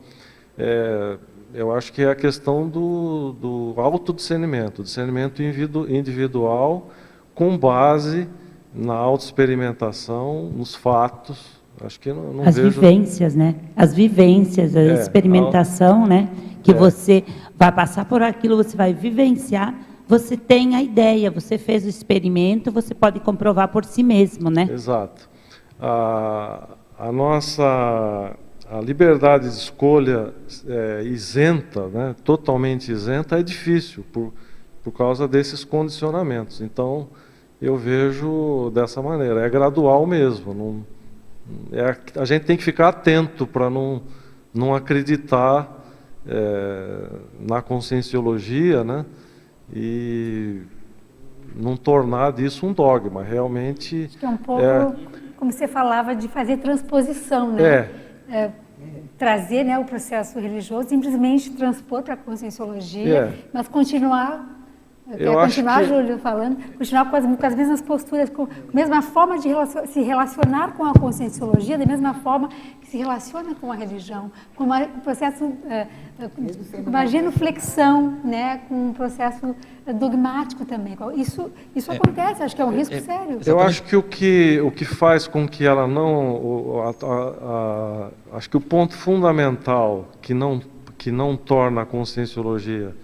eu acho que é a questão do autodiscernimento, discernimento individual com base na autoexperimentação, nos fatos. Acho que não As vejo... vivências, né? As vivências, a experimentação, né? Que você vai passar por aquilo, você vai vivenciar, você tem a ideia, você fez o experimento, você pode comprovar por si mesmo, né? Exato. A nossa liberdade de escolha isenta, né? Totalmente isenta, é difícil por causa desses condicionamentos. Então, eu vejo dessa maneira, é gradual mesmo. A gente tem que ficar atento para não acreditar na conscienciologia, né? E não tornar disso um dogma. Realmente... Acho que é um pouco, como você falava, de fazer transposição, né? Trazer, né, o processo religioso, simplesmente transpor para a conscienciologia, mas continuar... Júlio, falando, continuar com as mesmas posturas, com a mesma forma de se relacionar com a conscienciologia, da mesma forma que se relaciona com a religião, com um processo, uma genuflexão, né, com um processo dogmático também. Isso acontece, acho que é um risco sério. Eu acho que o que faz com que ela não... acho que o ponto fundamental que não torna a conscienciologia,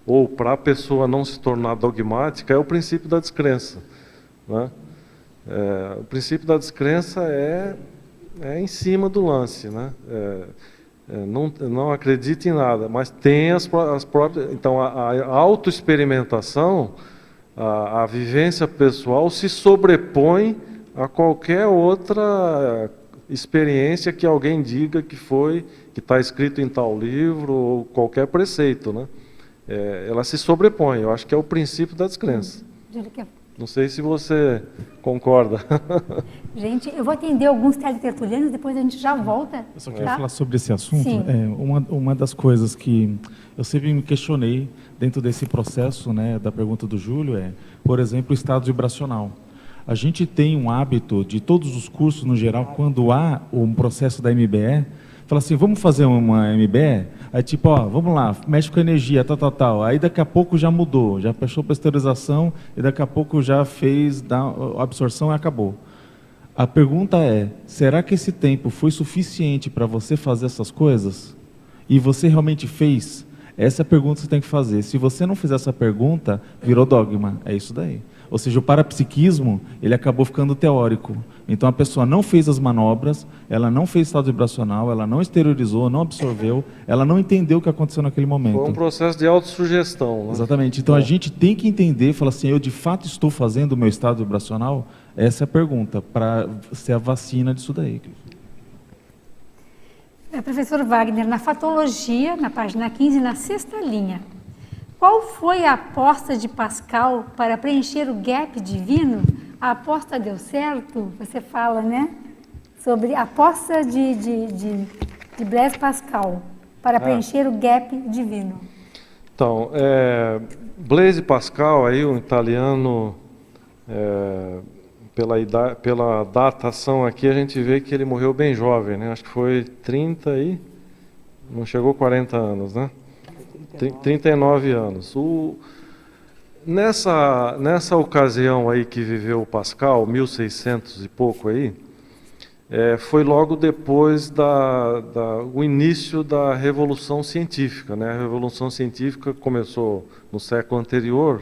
ou para a pessoa não se tornar dogmática, é o princípio da descrença, né? O princípio da descrença é em cima do lance, né? Não acredite em nada, mas tem as próprias... Então, a autoexperimentação, a vivência pessoal se sobrepõe a qualquer outra experiência que alguém diga que está escrito em tal livro, ou qualquer preceito, né? Ela se sobrepõe. Eu acho que é o princípio da descrença. Não sei se você concorda. Gente, eu vou atender alguns teletertulianos, depois a gente já volta. Eu só queria falar sobre esse assunto. Sim. Uma das coisas que eu sempre me questionei dentro desse processo, né, da pergunta do Júlio por exemplo, o estado vibracional. A gente tem um hábito de todos os cursos, no geral, quando há um processo da MBE, fala assim, vamos fazer uma MBE? Aí tipo, vamos lá, mexe com a energia, tal. Aí daqui a pouco já mudou, já fechou a pasteurização e daqui a pouco já fez a absorção e acabou. A pergunta será que esse tempo foi suficiente para você fazer essas coisas? E você realmente fez? Essa é a pergunta que você tem que fazer. Se você não fizer essa pergunta, virou dogma. É isso daí. Ou seja, o parapsiquismo, ele acabou ficando teórico. Então a pessoa não fez as manobras, ela não fez estado vibracional, ela não exteriorizou, não absorveu, ela não entendeu o que aconteceu naquele momento. Foi um processo de autossugestão, né? Exatamente. Então a gente tem que entender, falar assim, eu de fato estou fazendo o meu estado vibracional? Essa é a pergunta, para ser a vacina disso daí. Professor Wagner, na fatologia, na página 15, na 6ª linha, qual foi a aposta de Pascal para preencher o gap divino? A aposta deu certo? Você fala, né? Sobre a aposta de Blaise Pascal para preencher o gap divino. Então, Blaise Pascal, aí, um italiano, pela datação aqui, a gente vê que ele morreu bem jovem, né? Acho que foi 30 e... não chegou 40 anos, né? 39 anos. Nessa ocasião aí que viveu o Pascal, 1600 e pouco aí, foi logo depois o início da Revolução Científica, né? A Revolução Científica começou no século anterior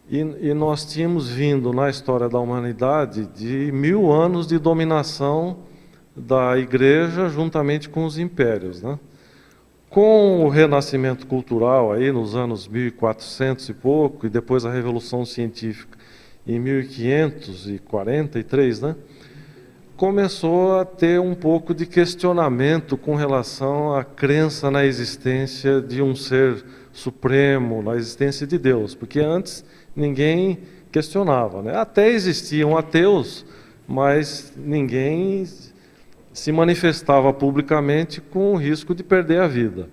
E nós tínhamos vindo na história da humanidade de 1000 anos de dominação da igreja juntamente com os impérios, né? Com o renascimento cultural aí nos anos 1400 e pouco, e depois a Revolução Científica em 1543, né? Começou a ter um pouco de questionamento com relação à crença na existência de um ser supremo, na existência de Deus, porque antes ninguém questionava, né? Até existiam ateus, mas ninguém se manifestava publicamente com o risco de perder a vida.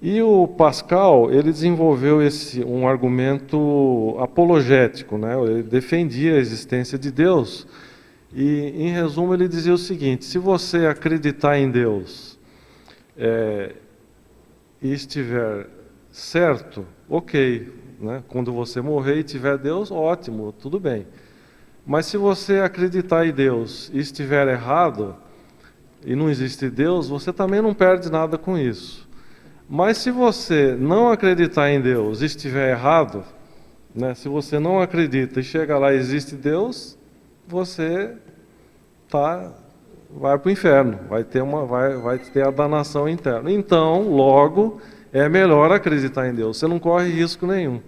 E o Pascal, ele desenvolveu um argumento apologético, né? Ele defendia a existência de Deus e, em resumo, ele dizia o seguinte: se você acreditar em Deus e estiver certo, ok, né? Quando você morrer e tiver Deus, ótimo, tudo bem. Mas se você acreditar em Deus e estiver errado, e não existe Deus, você também não perde nada com isso. Mas se você não acreditar em Deus e estiver errado, né? Se você não acredita e chega lá e existe Deus, você vai para o inferno, vai ter a danação interna. Então, logo, é melhor acreditar em Deus, você não corre risco nenhum.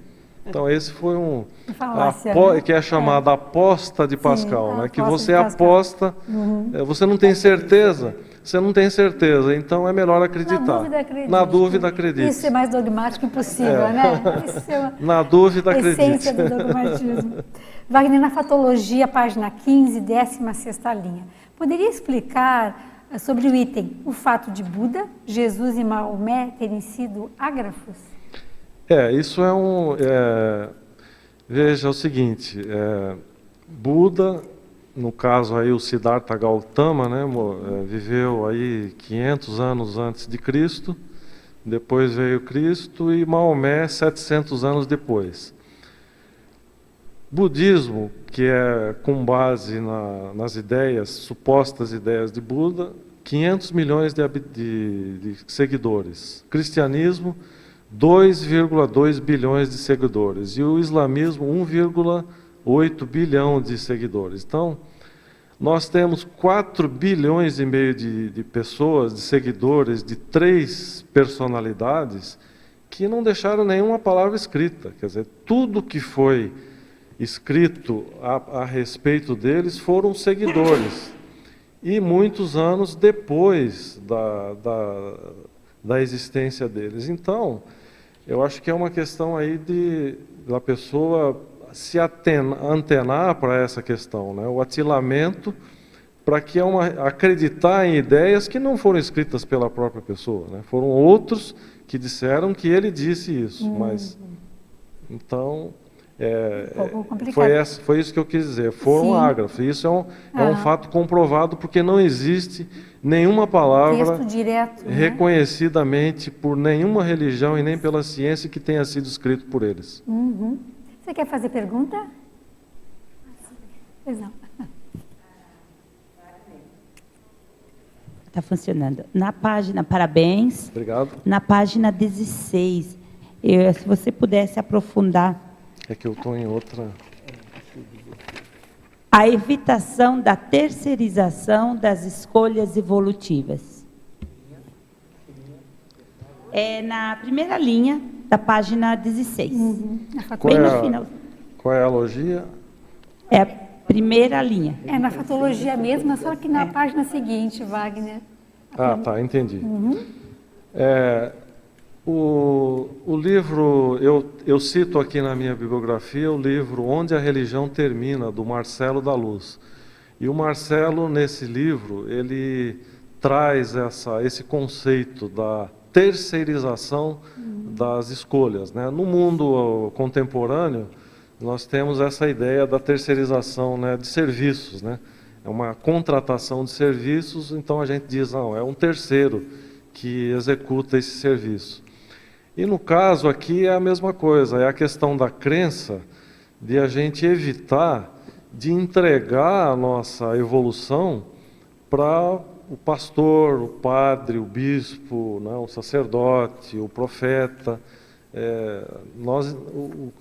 Então, esse foi que é chamada aposta de Pascal, né? Que você aposta, você não tem certeza, então é melhor acreditar. Na dúvida, acredite. Isso é mais dogmático impossível, né? Isso é na dúvida, acredite. Essência do dogmatismo. Wagner, na Fatologia, página 15, 16ª linha. Poderia explicar sobre o item, o fato de Buda, Jesus e Maomé terem sido ágrafos? Isso veja o seguinte, Buda, no caso aí o Siddhartha Gautama, né, viveu aí 500 anos antes de Cristo, depois veio Cristo, e Maomé 700 anos depois. Budismo, que é com base nas ideias, supostas ideias de Buda, 500 milhões de seguidores. Cristianismo, 2,2 bilhões de seguidores. E o islamismo, 1,8 bilhão de seguidores. Então, nós temos 4 bilhões e meio de pessoas, de seguidores, de 3 personalidades, que não deixaram nenhuma palavra escrita. Quer dizer, tudo que foi escrito a respeito deles foram seguidores. E muitos anos depois da existência deles. Então, eu acho que é uma questão aí da pessoa se antenar para essa questão, né? O atilamento para que acreditar em ideias que não foram escritas pela própria pessoa, né? Foram outros que disseram que ele disse isso, mas então foi isso que eu quis dizer. Foram ágrafos. Isso é um fato comprovado, porque não existe nenhuma palavra direto, né? reconhecidamente por nenhuma religião e nem pela ciência que tenha sido escrito por eles. Você quer fazer pergunta? Pois não. Está funcionando. Na página, parabéns. Obrigado. Na página 16, se você pudesse aprofundar. É que eu estou em outra. A evitação da terceirização das escolhas evolutivas. É na primeira linha da página 16. Bem no final. Qual é a logia? É a primeira linha. É na Fatologia mesmo, só que na página seguinte, Wagner. Tá, entendi. O livro, eu cito aqui na minha bibliografia o livro Onde a Religião Termina, do Marcelo da Luz. E o Marcelo, nesse livro, ele traz esse conceito da terceirização das escolhas, né? No mundo contemporâneo, nós temos essa ideia da terceirização, né, de serviços, né? É uma contratação de serviços, então a gente diz, não, é um terceiro que executa esse serviço. E no caso aqui é a mesma coisa, é a questão da crença, de a gente evitar de entregar a nossa evolução para o pastor, o padre, o bispo, né, o sacerdote, o profeta,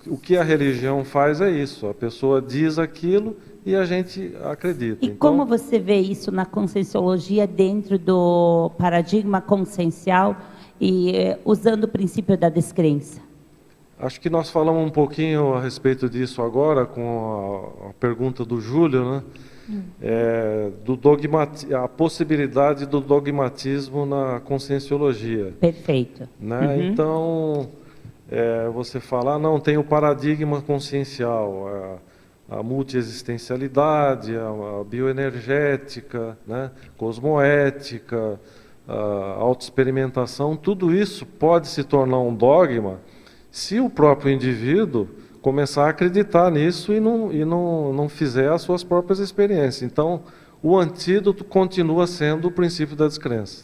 o que a religião faz é isso, a pessoa diz aquilo e a gente acredita. E como você vê isso na conscienciologia dentro do paradigma consciencial e usando o princípio da descrença? Acho que nós falamos um pouquinho a respeito disso agora, com a pergunta do Júlio, né? A possibilidade do dogmatismo na conscienciologia. Perfeito. Né? Então, você fala, não, tem o paradigma consciencial, a multiexistencialidade, a bioenergética, né? Cosmoética, a autoexperimentação, tudo isso pode se tornar um dogma se o próprio indivíduo começar a acreditar nisso e não fizer as suas próprias experiências. Então, o antídoto continua sendo o princípio da descrença,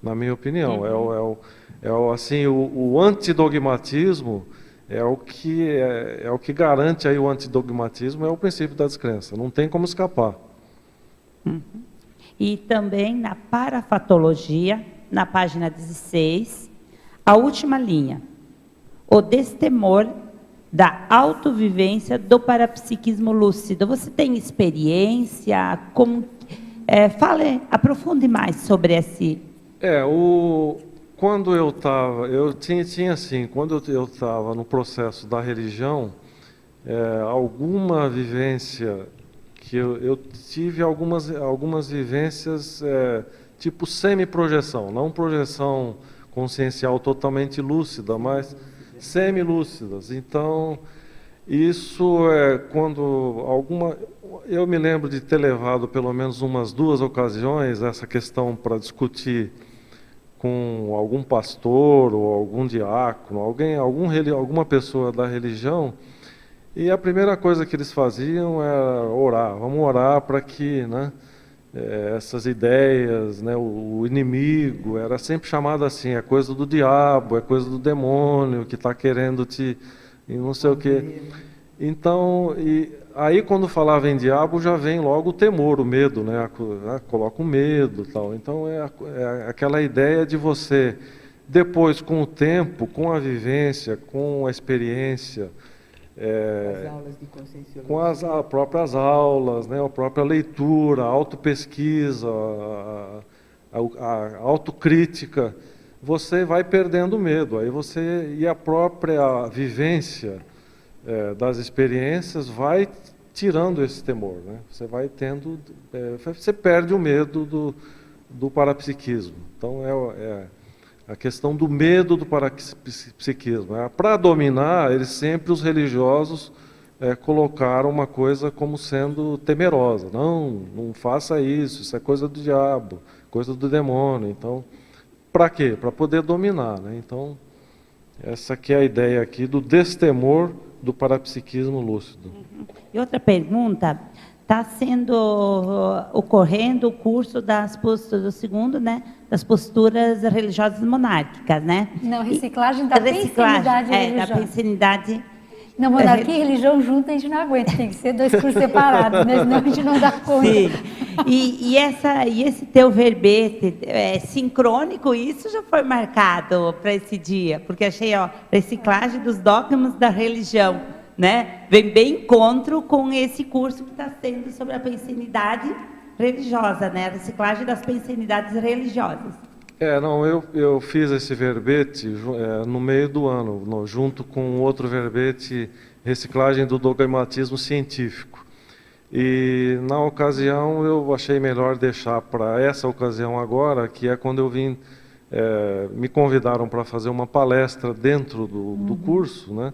na minha opinião. Assim, o antidogmatismo é o que garante aí o antidogmatismo, é o princípio da descrença. Não tem como escapar. E também na parafatologia, na página 16, a última linha. O destemor da autovivência do parapsiquismo lúcido. Você tem experiência? Fale, aprofunde mais sobre esse... Quando eu estava, quando eu estava no processo da religião, alguma vivência que eu tive algumas vivências tipo semi-projeção, não projeção consciencial totalmente lúcida, mas semi-lúcidas. Então, isso é quando eu me lembro de ter levado pelo menos umas 2 ocasiões essa questão para discutir com algum pastor ou algum diácono, alguma pessoa da religião, e a primeira coisa que eles faziam era orar. Vamos orar para que, né, essas ideias, né, o inimigo, era sempre chamado assim, é coisa do diabo, é coisa do demônio que está querendo te... e não sei o quê. Então, aí quando falava em diabo, já vem logo o temor, o medo, né? Coloca o medo e tal. Então, é aquela ideia de você, depois, com o tempo, com a vivência, com a experiência, As aulas de conscienciologia. com as próprias aulas, né? A própria leitura, a autopesquisa, a autocrítica, você vai perdendo o medo. Aí e a própria vivência das experiências vai tirando esse temor, né? Você vai tendo, você perde o medo do parapsiquismo. Então a questão do medo do parapsiquismo. Para dominar, os religiosos colocaram uma coisa como sendo temerosa. Não faça isso é coisa do diabo, coisa do demônio. Então, para quê? Para poder dominar, né? Então, essa aqui é a ideia aqui do destemor do parapsiquismo lúcido. E outra pergunta, está ocorrendo o curso do segundo, né, das posturas religiosas monárquicas, né? Não, reciclagem da pensinidade religiosa. Da pensinidade. Não, monarquia e religião junto a gente não aguenta, tem que ser 2 cursos separados, né? Senão a gente não dá conta. Sim. E esse teu verbete sincrônico, isso já foi marcado para esse dia, porque achei, reciclagem dos dogmas da religião, né? Vem bem encontro com esse curso que está sendo sobre a pensinidade religiosa, né? A reciclagem das pensinidades religiosas. Eu fiz esse verbete no meio do ano, junto com outro verbete, reciclagem do dogmatismo científico. E na ocasião eu achei melhor deixar para essa ocasião agora, que é quando eu vim, me convidaram para fazer uma palestra dentro do curso, né?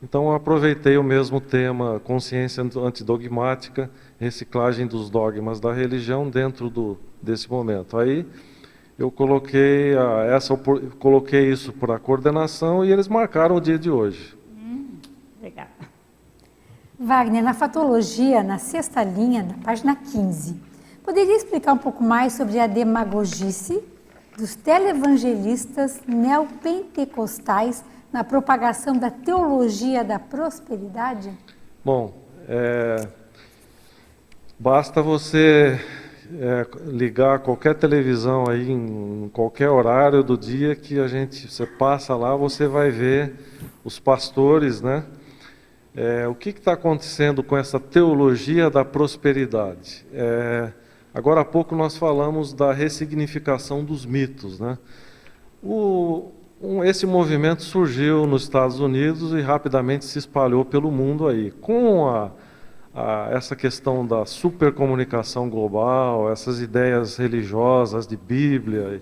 Então eu aproveitei o mesmo tema, consciência antidogmática, reciclagem dos dogmas da religião dentro desse momento. Aí eu coloquei isso para a coordenação e eles marcaram o dia de hoje. Legal. Wagner, na fatologia, na 6ª linha, na página 15, poderia explicar um pouco mais sobre a demagogice dos televangelistas neopentecostais na propagação da teologia da prosperidade? Bom, basta você ligar qualquer televisão aí em qualquer horário do dia que você passa lá, você vai ver os pastores, né? O que está acontecendo com essa teologia da prosperidade? Agora há pouco nós falamos da ressignificação dos mitos, né? Esse movimento surgiu nos Estados Unidos e rapidamente se espalhou pelo mundo aí. Com essa questão da supercomunicação global, essas ideias religiosas de Bíblia,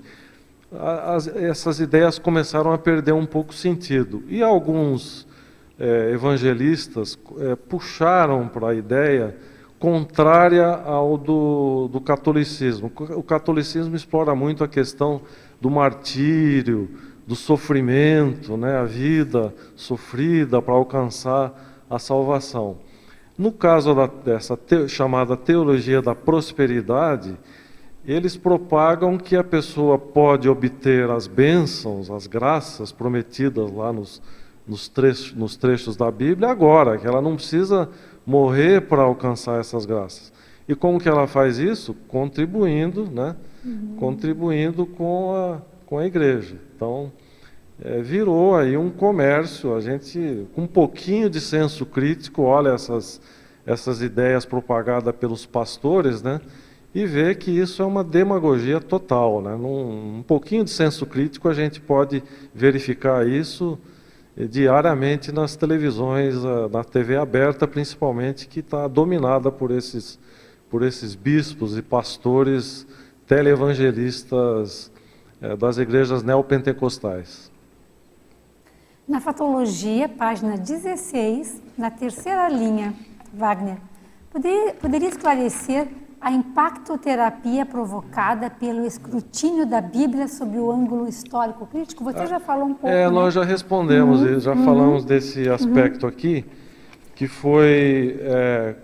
essas ideias começaram a perder um pouco o sentido. E alguns evangelistas puxaram para a ideia contrária ao do catolicismo. O catolicismo explora muito a questão do martírio, do sofrimento, né, a vida sofrida para alcançar a salvação. No caso dessa chamada teologia da prosperidade, eles propagam que a pessoa pode obter as bênçãos, as graças prometidas lá nos trechos da Bíblia agora, que ela não precisa morrer para alcançar essas graças. E como que ela faz isso? Contribuindo, né? Contribuindo com a igreja. Então, virou aí um comércio. A gente, com um pouquinho de senso crítico, olha essas ideias propagadas pelos pastores, né? E vê que isso é uma demagogia total, né? Um pouquinho de senso crítico a gente pode verificar isso diariamente nas televisões, na TV aberta principalmente, que está dominada por esses bispos e pastores televangelistas das igrejas neopentecostais. Na Fatologia, página 16, na terceira linha, Wagner, poderia esclarecer a impactoterapia provocada pelo escrutínio da Bíblia sob o ângulo histórico crítico? Você já falou um pouco, né? Nós já respondemos, já falamos desse aspecto aqui, que foi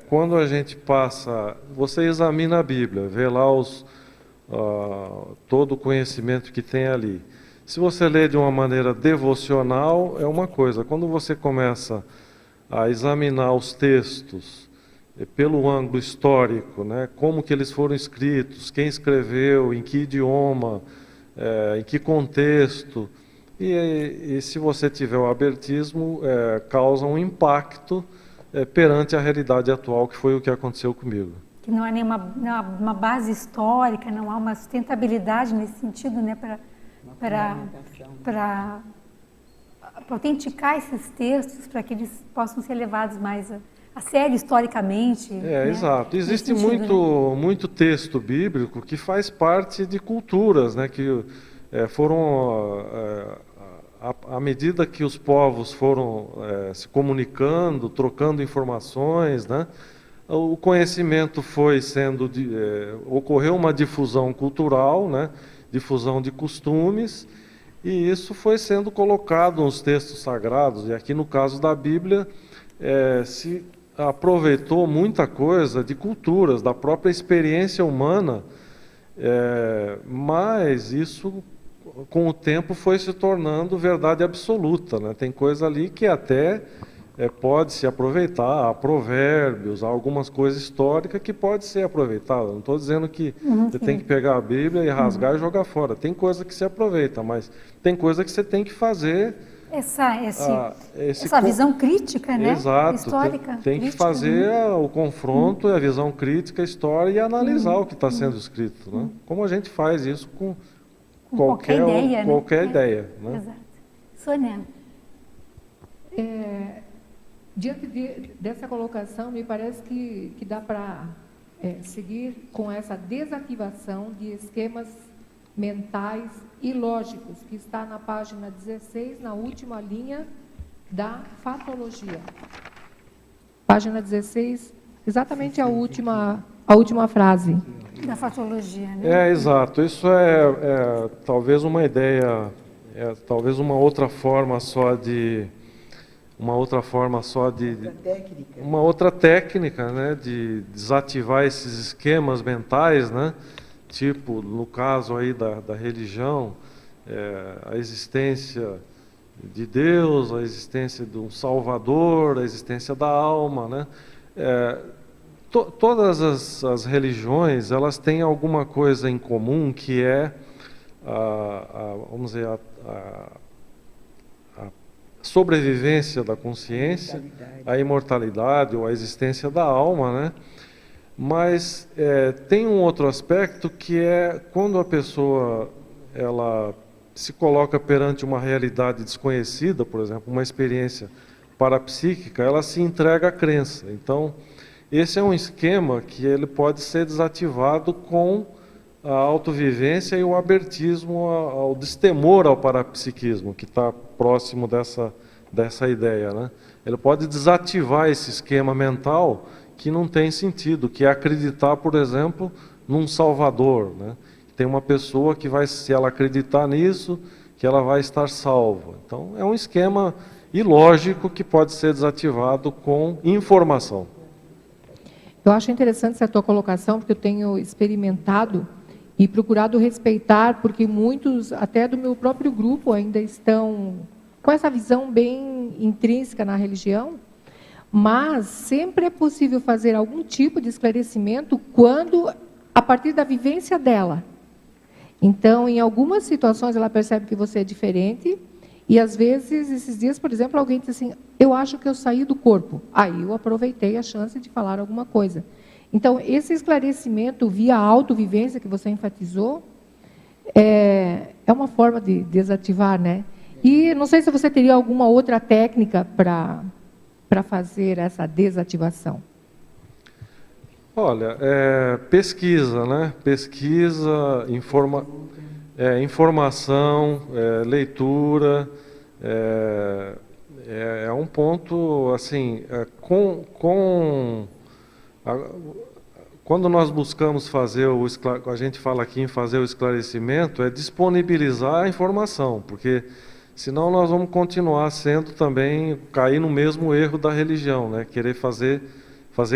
quando a gente passa, você examina a Bíblia, vê lá todo o conhecimento que tem ali. Se você lê de uma maneira devocional, é uma coisa. Quando você começa a examinar os textos pelo ângulo histórico, né, como que eles foram escritos, quem escreveu, em que idioma, em que contexto, e se você tiver o abertismo, causa um impacto perante a realidade atual, que foi o que aconteceu comigo. Que não há uma base histórica, não há uma sustentabilidade nesse sentido, né, para autenticar esses textos, para que eles possam ser levados mais a sério historicamente. Né? Exato. Existe sentido, muito texto bíblico que faz parte de culturas, né, que foram, à medida que os povos foram se comunicando, trocando informações, né, o conhecimento foi sendo, ocorreu uma difusão cultural, né, difusão de costumes, e isso foi sendo colocado nos textos sagrados. E aqui no caso da Bíblia, se aproveitou muita coisa de culturas, da própria experiência humana, mas isso, com o tempo, foi se tornando verdade absoluta, né? Tem coisa ali que até pode se aproveitar, há provérbios, há algumas coisas históricas que pode ser aproveitada. Não estou dizendo que você tem que pegar a Bíblia e rasgar e jogar fora. Tem coisa que se aproveita, mas tem coisa que você tem que fazer essa visão crítica, né? Exato, histórica. Tem que fazer o confronto, a visão crítica, a história e analisar o que está sendo escrito, né? Como a gente faz isso com qualquer ideia. Né? Exato. Sônia? Diante dessa colocação, me parece que dá para seguir com essa desativação de esquemas mentais e lógicos, que está na página 16, na última linha da Fatologia. Página 16, exatamente a última frase. Da Fatologia, né? Exato. Isso talvez uma ideia, talvez uma outra forma só de uma outra técnica, né, de desativar esses esquemas mentais, né, tipo, no caso aí da religião, a existência de Deus, a existência de um Salvador, a existência da alma, né, Todas as religiões, elas têm alguma coisa em comum, que é, vamos dizer, a sobrevivência da consciência, a imortalidade ou a existência da alma, né? Mas tem um outro aspecto, que é quando a pessoa ela se coloca perante uma realidade desconhecida, por exemplo, uma experiência parapsíquica, ela se entrega à crença. Então, esse é um esquema que ele pode ser desativado com a autovivência e o abertismo ao destemor ao parapsiquismo, que está próximo dessa ideia, né? Ele pode desativar esse esquema mental que não tem sentido, que é acreditar, por exemplo, num salvador, né? Tem uma pessoa que vai, se ela acreditar nisso, que ela vai estar salva. Então, é um esquema ilógico que pode ser desativado com informação. Eu acho interessante essa tua colocação, porque eu tenho experimentado e procurado respeitar, porque muitos, até do meu próprio grupo, ainda estão com essa visão bem intrínseca na religião, mas sempre é possível fazer algum tipo de esclarecimento quando, a partir da vivência dela. Então, em algumas situações, ela percebe que você é diferente, e às vezes, esses dias, por exemplo, alguém diz assim, eu acho que eu saí do corpo. Aí eu aproveitei a chance de falar alguma coisa. Então, esse esclarecimento via autovivência que você enfatizou, é uma forma de desativar, né? E não sei se você teria alguma outra técnica para fazer essa desativação. Olha, pesquisa, né? Pesquisa, informação, leitura, é um ponto, assim, quando nós buscamos fazer a gente fala aqui em fazer o esclarecimento, é disponibilizar a informação, porque senão nós vamos continuar sendo também, cair no mesmo erro da religião, né? Querer fazer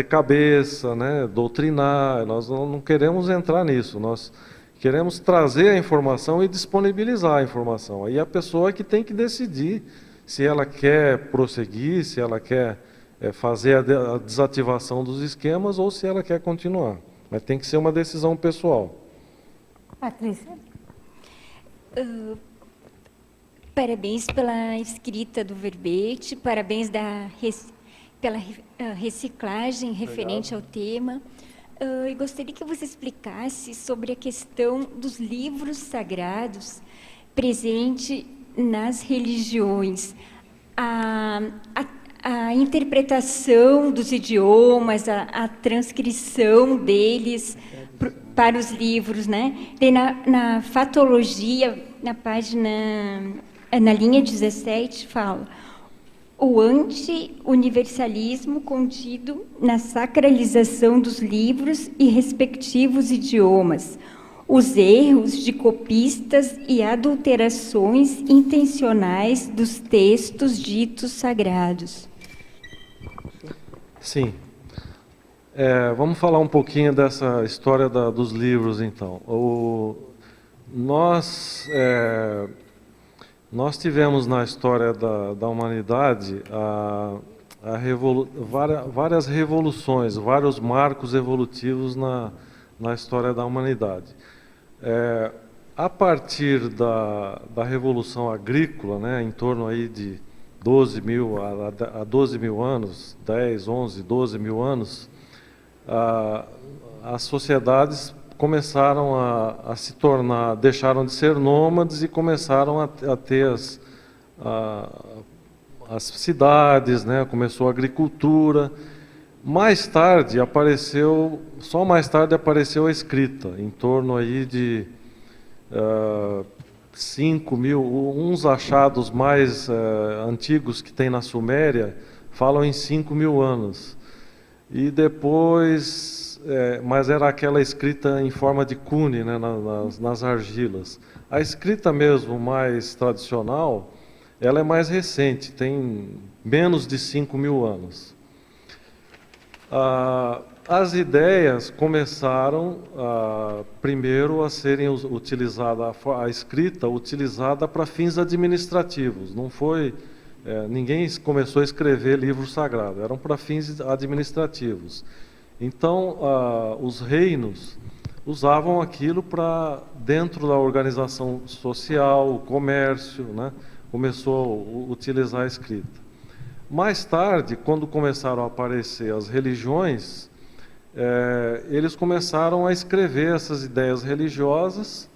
cabeça, né? Doutrinar, nós não queremos entrar nisso, nós queremos trazer a informação e disponibilizar a informação. Aí a pessoa é que tem que decidir se ela quer prosseguir, se ela quer fazer a desativação dos esquemas ou se ela quer continuar. Mas tem que ser uma decisão pessoal. Patrícia? Parabéns pela escrita do verbete, parabéns pela reciclagem referente ao tema. Eu gostaria que você explicasse sobre a questão dos livros sagrados presente nas religiões. A interpretação dos idiomas, a transcrição deles para os livros, né? Tem na fatologia, na linha 17, fala o anti-universalismo contido na sacralização dos livros e respectivos idiomas, os erros de copistas e adulterações intencionais dos textos ditos sagrados. Sim. Vamos falar um pouquinho dessa história dos livros, então. Nós tivemos na história da humanidade várias revoluções, vários marcos evolutivos na história da humanidade. A partir da Revolução Agrícola, né, em torno aí de 12 mil anos, 10, 11, 12 mil anos, as sociedades começaram a se tornar, deixaram de ser nômades e começaram a ter as cidades, né? Começou a agricultura. Só mais tarde apareceu a escrita, em torno aí de 5 mil, uns achados mais antigos que tem na Suméria falam em 5 mil anos. E depois, mas era aquela escrita em forma de cune, né, nas argilas. A escrita mesmo mais tradicional, ela é mais recente, tem menos de 5 mil anos. As ideias começaram primeiro a serem utilizadas, a escrita utilizada para fins administrativos. Não foi, ninguém começou a escrever livro sagrado, eram para fins administrativos. Então, os reinos usavam aquilo para, dentro da organização social, o comércio, né, começou a utilizar a escrita. Mais tarde, quando começaram a aparecer as religiões, eles começaram a escrever essas ideias religiosas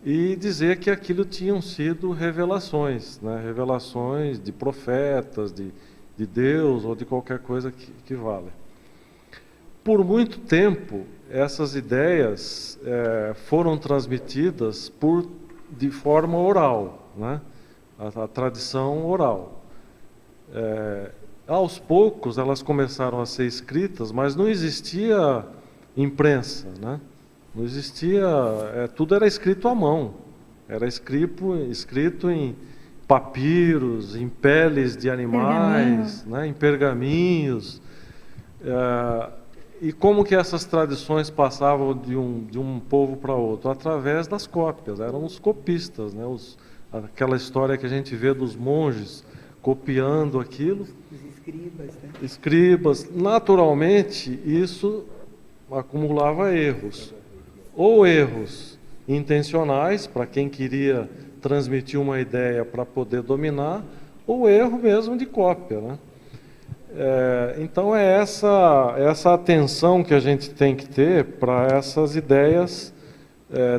e dizer que aquilo tinham sido revelações, né, revelações de profetas, de Deus ou de qualquer coisa que valha. Por muito tempo, essas ideias foram transmitidas de forma oral, né? A tradição oral. Aos poucos, elas começaram a ser escritas, mas não existia imprensa, né? Não existia... tudo era escrito à mão. Era escrito em papiros, em peles de animais, né? Em pergaminhos. E como que essas tradições passavam de um povo para outro? Através das cópias, eram os copistas, né? Aquela história que a gente vê dos monges copiando aquilo. Os escribas, né? Escribas. Naturalmente, isso acumulava erros. Ou erros intencionais, para quem queria transmitir uma ideia para poder dominar, ou erro mesmo de cópia, né? Então essa atenção que a gente tem que ter para essas ideias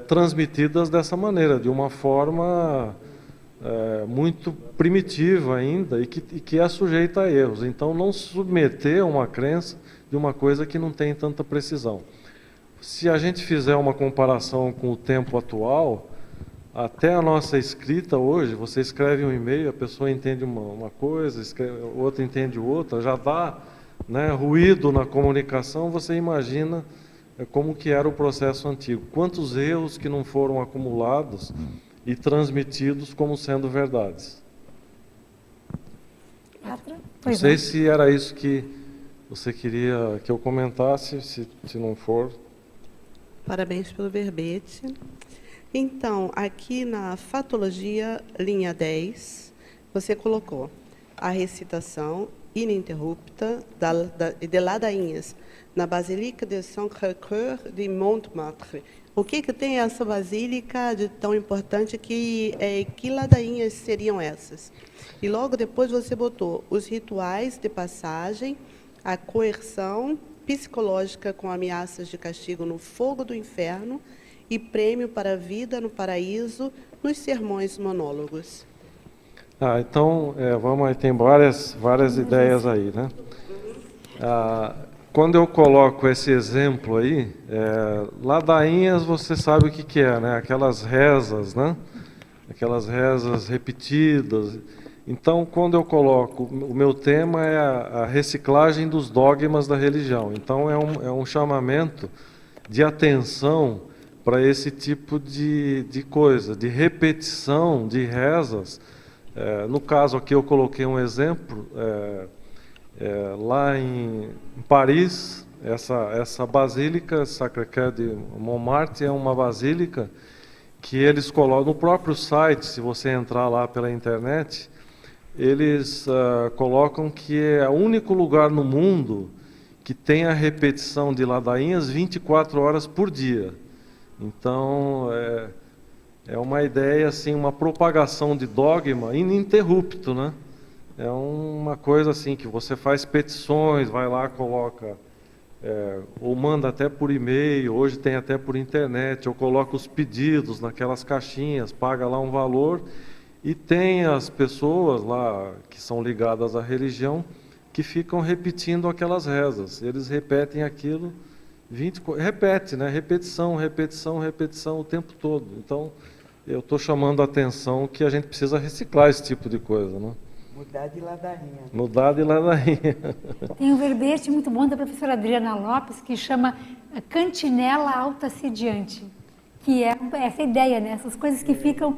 transmitidas dessa maneira, de uma forma muito primitiva ainda e que é sujeita a erros. Então não submeter uma crença de uma coisa que não tem tanta precisão. Se a gente fizer uma comparação com o tempo atual, até a nossa escrita hoje, você escreve um e-mail, a pessoa entende uma coisa, outra entende outra, já dá, né, ruído na comunicação, você imagina como que era o processo antigo. Quantos erros que não foram acumulados e transmitidos como sendo verdades. Não sei se era isso que você queria que eu comentasse, se não for... Parabéns pelo verbete. Então, aqui na fatologia, linha 10, você colocou a recitação ininterrupta de ladainhas na Basílica de Saint-Cracœur de Montmartre. O que tem essa basílica de tão importante que ladainhas seriam essas? E logo depois você botou os rituais de passagem, a coerção psicológica com ameaças de castigo no fogo do inferno e prêmio para a vida no paraíso nos sermões monólogos. Então, vamos aí, tem várias ideias aí, né? Quando eu coloco esse exemplo aí, ladainhas, você sabe o que é, né? Aquelas rezas, né? Aquelas rezas repetidas. Então, quando eu coloco, o meu tema é a reciclagem dos dogmas da religião. Então, é um chamamento de atenção para esse tipo de coisa, de repetição de rezas. No caso aqui eu coloquei um exemplo, lá em Paris, essa basílica, Sacré-Cœur de Montmartre, é uma basílica que eles colocam no próprio site, se você entrar lá pela internet, eles colocam que é o único lugar no mundo que tem a repetição de ladainhas 24 horas por dia. Então, é uma ideia, assim, uma propagação de dogma ininterrupto, né? É uma coisa assim, que você faz petições, vai lá, coloca, ou manda até por e-mail, hoje tem até por internet, ou coloca os pedidos naquelas caixinhas, paga lá um valor, e tem as pessoas lá que são ligadas à religião que ficam repetindo aquelas rezas. Eles repetem aquilo, repete, né? Repetição o tempo todo. Então, eu estou chamando a atenção que a gente precisa reciclar esse tipo de coisa, né? Mudar de ladainha. Mudar de ladainha. Tem um verbete muito bom da professora Adriana Lopes que chama Cantinela Altacidiante, que é essa ideia, né? Essas coisas que ficam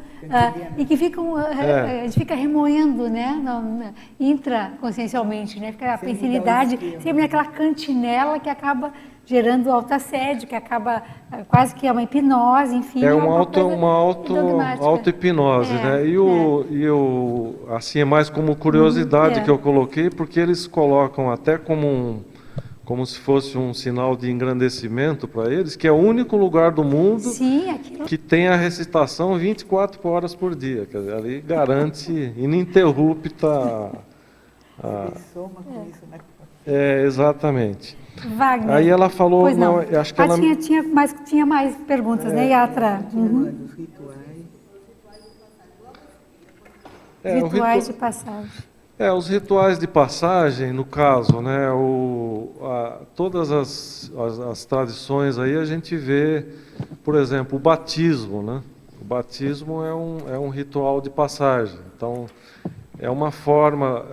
e que ficam a gente fica remoendo, né? Intraconsciencialmente, né? Fica a pensilidade sempre naquela cantinela que acaba gerando autoassédio, que acaba quase que é uma hipnose, enfim. É uma auto-hipnose, né? Assim, é mais como curiosidade que eu coloquei, porque eles colocam até como como se fosse um sinal de engrandecimento para eles, que é o único lugar do mundo Sim, aquilo. que tem a recitação 24 horas por dia. Quer dizer, ali garante ininterrupta Soma com isso, né? exatamente. Wagner. Aí ela falou, Pois não. eu acho que ela... tinha mais perguntas, né, Yatra? Os rituais. Rituais de passagem. Os rituais de passagem, no caso, né, todas as tradições aí a gente vê, por exemplo, o batismo, né? O batismo é um ritual de passagem. Então, é uma forma,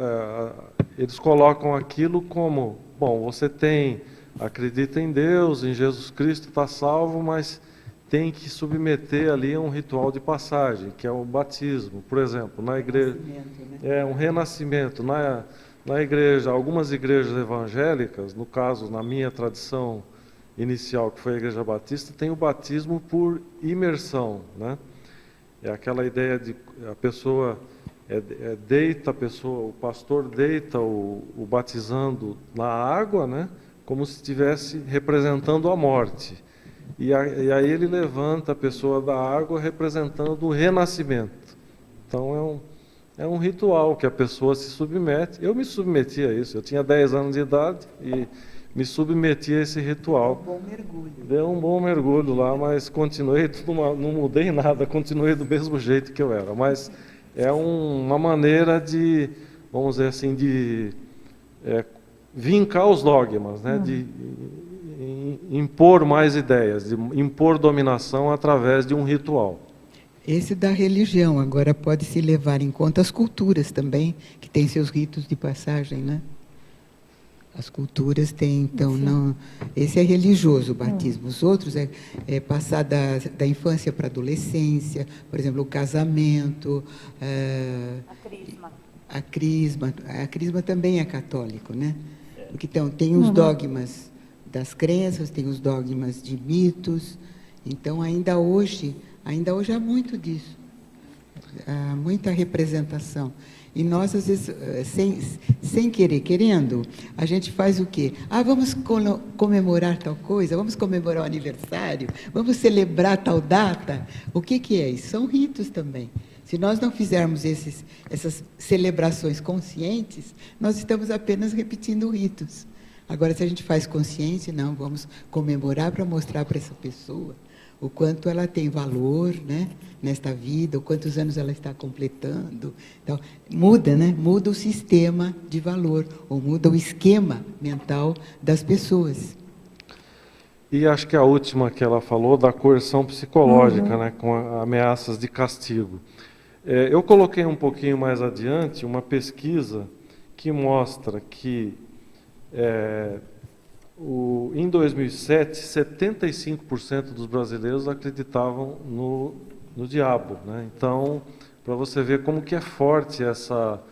eles colocam aquilo como, bom, você acredita em Deus, em Jesus Cristo, está salvo, mas tem que submeter ali a um ritual de passagem, que é o batismo. Por exemplo, na igreja... É um renascimento. Na igreja, algumas igrejas evangélicas, no caso, na minha tradição inicial, que foi a Igreja Batista, tem o batismo por imersão, né? É aquela ideia de a pessoa o pastor deita o batizando na água, né? Como se estivesse representando a morte. E aí ele levanta a pessoa da água representando o renascimento. Então é um ritual que a pessoa se submete. Eu me submeti a isso. Eu tinha 10 anos de idade e me submeti a esse ritual. Um bom mergulho. Deu um bom mergulho lá, mas continuei, não mudei nada, continuei do mesmo jeito que eu era. Mas é uma maneira de, vamos dizer assim, de vincar os dogmas, né? De impor mais ideias, de impor dominação através de um ritual. Esse da religião, agora pode-se levar em conta as culturas também, que têm seus ritos de passagem, né? As culturas têm, então, não... Esse é religioso, o batismo. Os outros é passar da infância para a adolescência, por exemplo, o casamento... A crisma. A crisma também é católico, né? Porque, então, tem os dogmas das crenças, tem os dogmas de mitos. Então, ainda hoje há muito disso. Há muita representação. E nós, às vezes, sem querer, querendo, a gente faz o quê? Vamos comemorar tal coisa, vamos comemorar o aniversário, vamos celebrar tal data. O que é isso? São ritos também. Se nós não fizermos essas celebrações conscientes, nós estamos apenas repetindo ritos. Agora, se a gente faz consciência, não, vamos comemorar para mostrar para essa pessoa o quanto ela tem valor, né, nesta vida, o quantos anos ela está completando. Então, muda, né? Muda o sistema de valor, ou muda o esquema mental das pessoas. E acho que a última que ela falou, da coerção psicológica, né, com ameaças de castigo. Eu coloquei um pouquinho mais adiante uma pesquisa que mostra que em 2007, 75% dos brasileiros acreditavam no diabo, né? Então, para você ver como que é forte essa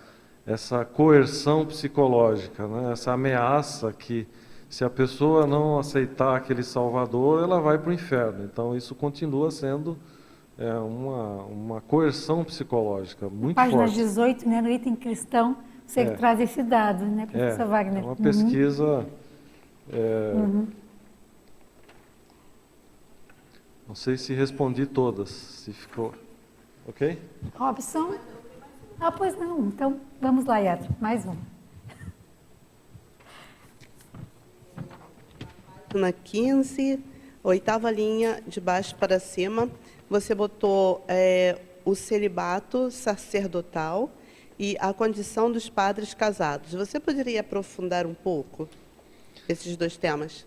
coerção psicológica, né? Essa ameaça que, se a pessoa não aceitar aquele salvador, ela vai para o inferno. Então, isso continua sendo uma coerção psicológica muito Página forte. 18, né, no item cristão, você traz esse dado, né, professor Wagner? É uma pesquisa... Não sei se respondi todas, se ficou ok? Robson? Pois não. Então, vamos lá, Yatra. Mais um. Na 15, 8ª linha, de baixo para cima, você botou o celibato sacerdotal e a condição dos padres casados. Você poderia aprofundar um pouco esses dois temas?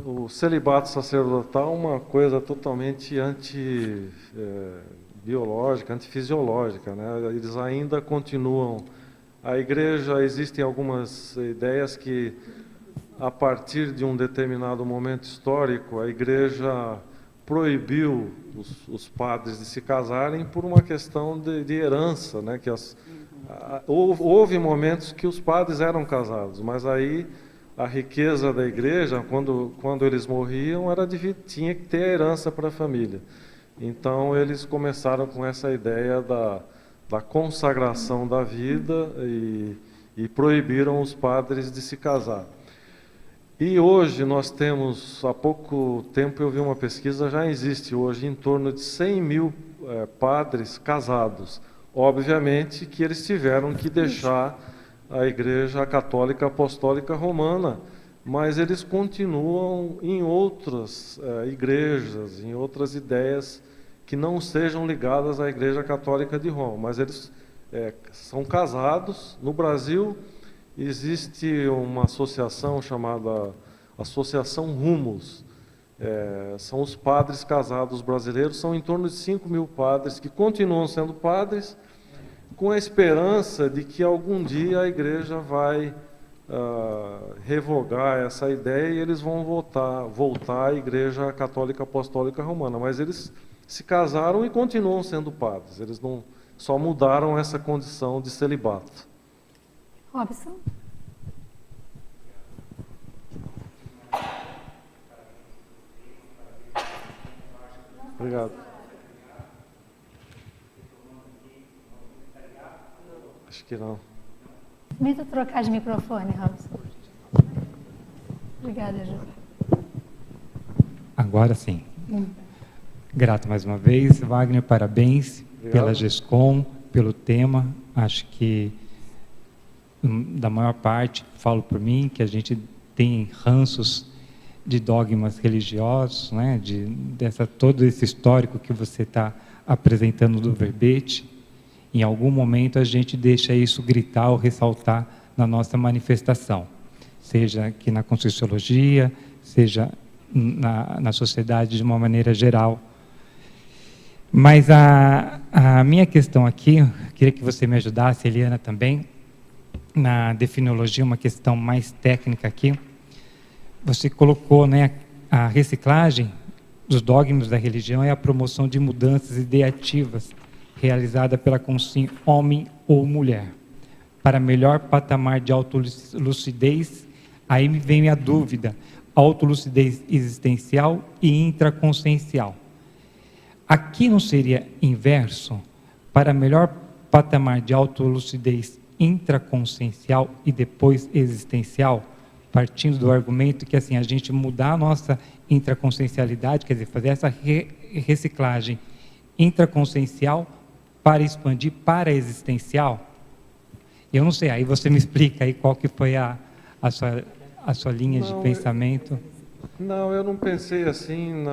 O celibato sacerdotal é uma coisa totalmente antibiológica, antifisiológica, né? Eles ainda continuam... A igreja, existem algumas ideias que, a partir de um determinado momento histórico, a igreja proibiu os padres de se casarem por uma questão de herança, né? Que houve momentos que os padres eram casados, mas aí a riqueza da igreja, quando eles morriam, tinha que ter a herança para a família. Então, eles começaram com essa ideia da consagração da vida e proibiram os padres de se casar. E hoje nós temos, há pouco tempo eu vi uma pesquisa, já existe hoje em torno de 100 mil padres casados. Obviamente que eles tiveram que deixar a Igreja Católica Apostólica Romana, mas eles continuam em outras igrejas, em outras ideias que não sejam ligadas à Igreja Católica de Roma, mas eles são casados. No Brasil existe uma associação chamada Associação Rumos, são os padres casados brasileiros, são em torno de 5 mil padres que continuam sendo padres, com a esperança de que algum dia a Igreja vai revogar essa ideia e eles vão voltar à Igreja Católica Apostólica Romana. Mas eles se casaram e continuam sendo padres, eles não só mudaram essa condição de celibato. Robson? Obrigado. Acho que não. Permita trocar de microfone, Robson. Obrigada, Ju. Agora sim. Grato mais uma vez. Wagner, parabéns. Obrigado. Pela GESCOM, pelo tema. Acho que, da maior parte, falo por mim, que a gente tem ranços de dogmas religiosos, né? Todo esse histórico que você está apresentando do verbete. Em algum momento a gente deixa isso gritar ou ressaltar na nossa manifestação, seja aqui na Conscienciologia, seja na sociedade de uma maneira geral. Mas a minha questão aqui, eu queria que você me ajudasse, Eliana também, na definologia, uma questão mais técnica aqui. Você colocou, né, a reciclagem dos dogmas da religião é a promoção de mudanças ideativas realizada pela consciência homem ou mulher, para melhor patamar de autolucidez. Aí me vem a dúvida, autolucidez existencial e intraconsciencial. Aqui não seria inverso, para melhor patamar de autolucidez intraconsciencial e depois existencial, partindo do argumento que assim, a gente mudar a nossa intraconsciencialidade, quer dizer, fazer essa reciclagem intraconsciencial para expandir para a existencial? Eu não sei, aí você me explica aí qual que foi a sua linha de pensamento. Não, eu não pensei assim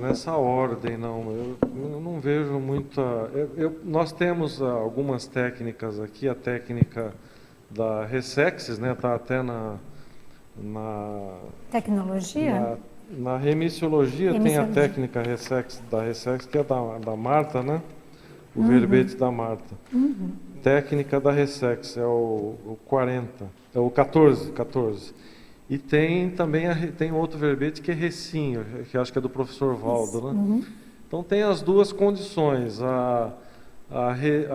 nessa ordem, não. Eu não vejo muita... nós temos algumas técnicas aqui, a técnica da Ressexes, né, está até na tecnologia? Na remissiologia tem a técnica da Ressexes, que é da Marta, né? O verbete da Marta. Técnica da Ressexes, é o 40, é o 14. E tem também tem outro verbete que é Recinho, que acho que é do professor Valdo, né? Então tem as duas condições, a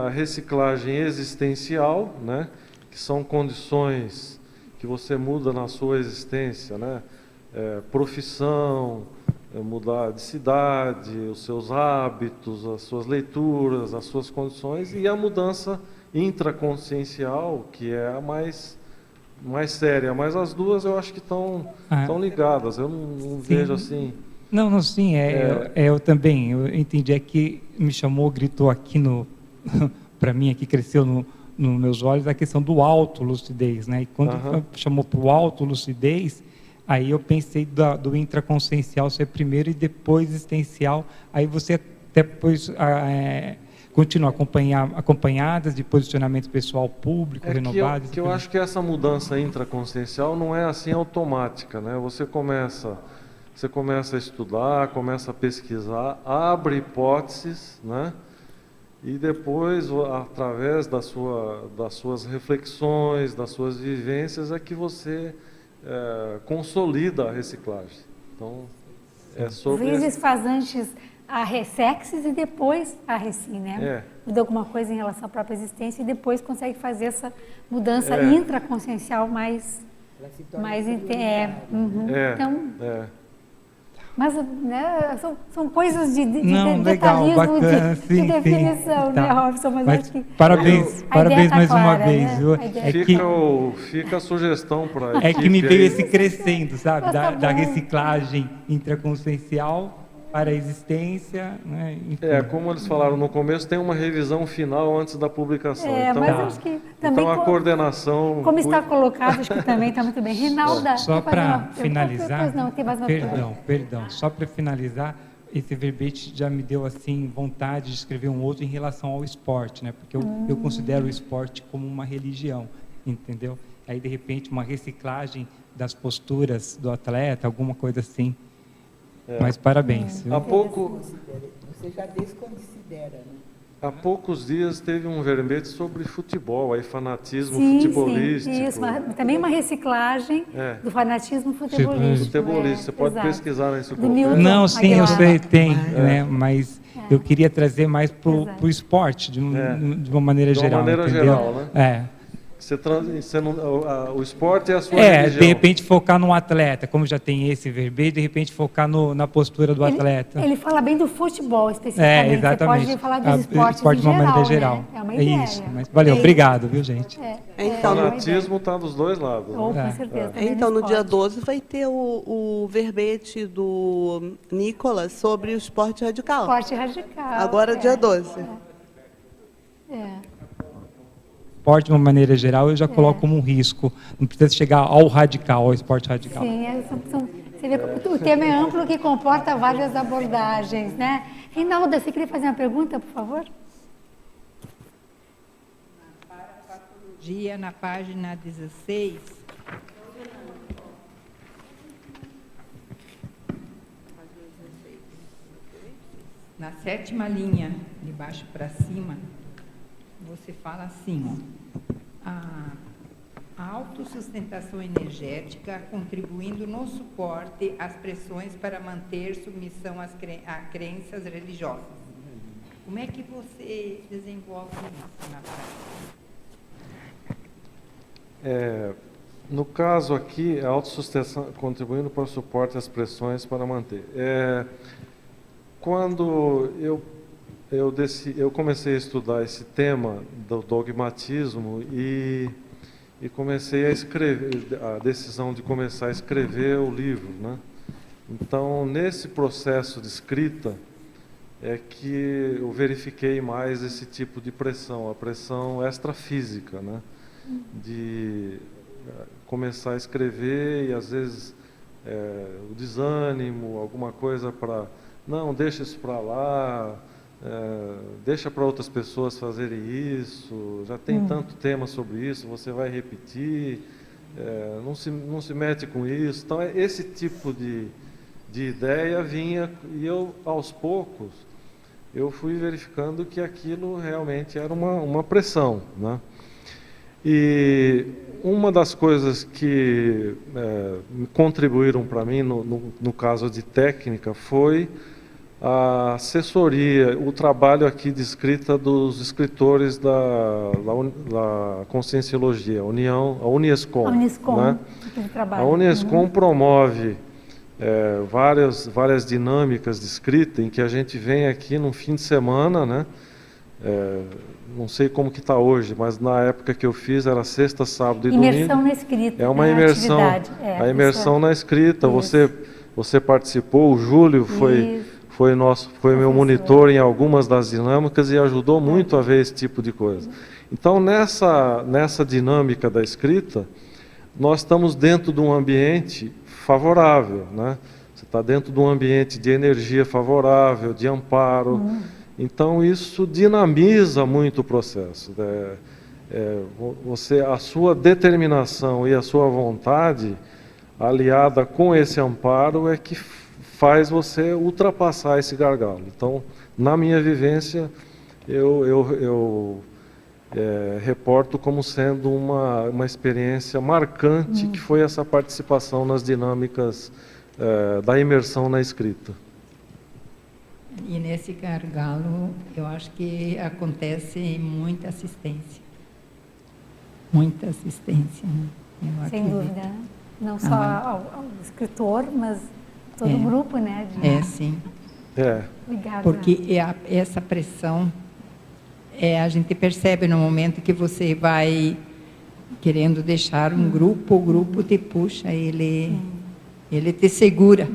reciclagem existencial, né? Que são condições que você muda na sua existência, né? Profissão, mudar de cidade, os seus hábitos, as suas leituras, as suas condições, e a mudança intraconsciencial, que é a mais séria. Mas as duas eu acho que estão ligadas, eu não vejo assim... Não, sim, eu também, eu entendi, é que me chamou, gritou aqui para mim, aqui cresceu nos meus olhos a questão do autolucidez, né? E quando chamou para o autolucidez, aí eu pensei do intraconsciencial ser primeiro e depois existencial, aí você até depois continua acompanhadas de posicionamento pessoal público, renovados. Eu acho que essa mudança intraconsciencial não é assim automática, né? Você começa a estudar, começa a pesquisar, abre hipóteses, né? E depois, através das suas reflexões, das suas vivências, é que você consolida a reciclagem. Então, é sobre... Às vezes faz antes a Ressexes e depois a Recim, né? Muda alguma coisa em relação à própria existência e depois consegue fazer essa mudança intraconsciencial mais... Então, Mas né, são coisas de Não, legal, detalhismo, bacana, de sim, definição, sim. né, Tá. Robson? Mas Mas acho que parabéns a ideia tá mais uma clara, vez. né? Viu? A ideia Fica a sugestão para É que me veio esse crescendo, sabe? Mas tá Da bom. reciclagem intraconsciencial para a existência. Né? Enfim. Como eles falaram no começo, tem uma revisão final antes da publicação. Então, mas acho que também então a coordenação... como está colocado, acho que também está muito bem. Rinalda, Só quer fazer para uma- finalizar, Pois não, tem mais uma perdão, só para finalizar, esse verbete já me deu assim vontade de escrever um outro em relação ao esporte, né? Porque eu considero o esporte como uma religião, entendeu? Aí de repente uma reciclagem das posturas do atleta, alguma coisa assim. Mas parabéns. Viu? Você já desconsidera, né? Há poucos dias teve um verbete sobre futebol, aí fanatismo Sim, futebolístico. sim, isso, também uma reciclagem do fanatismo futebolístico. Futebolista, você pode pesquisar na enciclopédia. Não, sim, eu sei, tem, né? Mas eu queria trazer mais para o esporte, de uma maneira geral. De uma maneira entendeu? geral, né? O esporte é a sua religião. De repente focar no atleta, como já tem esse verbete, de repente focar na postura do atleta. Ele fala bem do futebol especificamente. Exatamente. Você pode falar dos esportes esporte de uma maneira né? geral. É uma ideia. Isso. Mas valeu, obrigado, viu, gente? O fanatismo está dos dois lados. Com certeza. Então, no dia 12 vai ter o verbete do Nicolas sobre o esporte radical. Esporte radical. Agora, dia 12. Esporte de uma maneira geral eu já coloco como um risco. Não precisa chegar ao radical, ao esporte radical. Sim, você vê que o tema é amplo que comporta várias abordagens, né? Reinalda, você queria fazer uma pergunta, por favor? Dia na página 16. Na 7ª linha, de baixo para cima, você fala assim, ó, a autossustentação energética contribuindo no suporte às pressões para manter submissão a crenças religiosas. Como é que você desenvolve isso na prática? No caso aqui, a autossustentação contribuindo para o suporte às pressões para manter. Quando eu comecei a estudar esse tema do dogmatismo e comecei a escrever, a decisão de começar a escrever o livro, né? Então, nesse processo de escrita, é que eu verifiquei mais esse tipo de pressão, a pressão extrafísica, né? De começar a escrever e, às vezes, o desânimo, alguma coisa para... Não, deixa isso para lá, deixa para outras pessoas fazerem isso, já tem tanto tema sobre isso, você vai repetir, não se mete com isso. Então, esse tipo de ideia vinha, e eu, aos poucos, eu fui verificando que aquilo realmente era uma pressão, né? E uma das coisas que contribuíram para mim, no caso de técnica, foi a assessoria, o trabalho aqui de escrita dos escritores da Conscienciologia, a Uniescom. A Uniescom, né? A Uniescom promove várias dinâmicas de escrita em que a gente vem aqui num fim de semana, né? Não sei como que está hoje, mas na época que eu fiz era sexta, sábado e domingo. Imersão na escrita. É uma imersão, a imersão na escrita. Você participou, o Júlio foi meu monitor em algumas das dinâmicas e ajudou muito a ver esse tipo de coisa. Então, nessa dinâmica da escrita, nós estamos dentro de um ambiente favorável, né? Você está dentro de um ambiente de energia favorável, de amparo. Então, isso dinamiza muito o processo. A sua determinação e a sua vontade, aliada com esse amparo, é que faz você ultrapassar esse gargalo. Então, na minha vivência, eu reporto como sendo uma experiência marcante, que foi essa participação nas dinâmicas da imersão na escrita. E nesse gargalo, eu acho que acontece muita assistência. Muita assistência. Né? Sem dúvida. Né? Não só ao escritor, mas todo o grupo, né? Sim. Obrigada. Porque essa pressão, a gente percebe no momento que você vai querendo deixar um grupo, o grupo te puxa, ele te segura.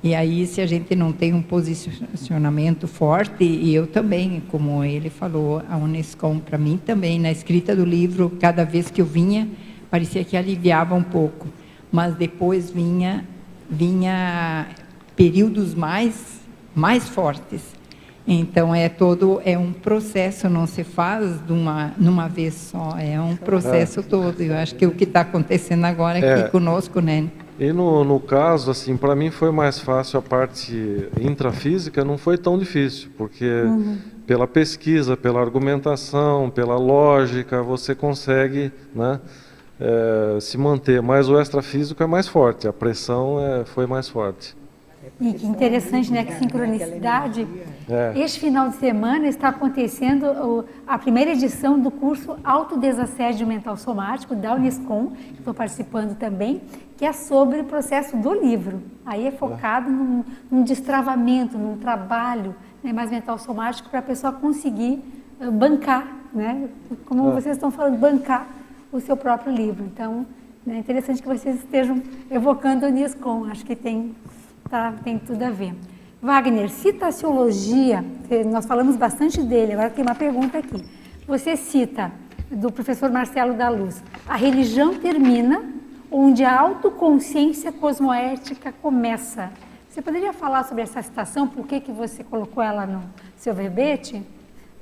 E aí, se a gente não tem um posicionamento forte, e eu também, como ele falou, a Unescom, para mim também, na escrita do livro, cada vez que eu vinha, parecia que aliviava um pouco. Mas depois vinha períodos mais fortes. Então, é um processo, não se faz numa vez só, é um processo todo. Eu acho que o que está acontecendo agora aqui conosco, né? E no caso, assim, para mim foi mais fácil a parte intrafísica, não foi tão difícil, porque pela pesquisa, pela argumentação, pela lógica, você consegue, né, se manter. Mas o extrafísico é mais forte, a pressão foi mais forte. E que interessante, né? Que sincronicidade. Este final de semana está acontecendo a primeira edição do curso Autodesassédio Mental Somático da Unescom, que estou participando também, que é sobre o processo do livro. Aí é focado num destravamento, num trabalho, né, mais mental somático para a pessoa conseguir bancar, né? Como vocês estão falando, bancar o seu próprio livro. Então, é interessante que vocês estejam evocando a Unescom. Acho que tem tudo a ver. Wagner, citaciologia, nós falamos bastante dele, agora tem uma pergunta aqui. Você cita, do professor Marcelo da Luz, a religião termina onde a autoconsciência cosmoética começa. Você poderia falar sobre essa citação, por que você colocou ela no seu verbete?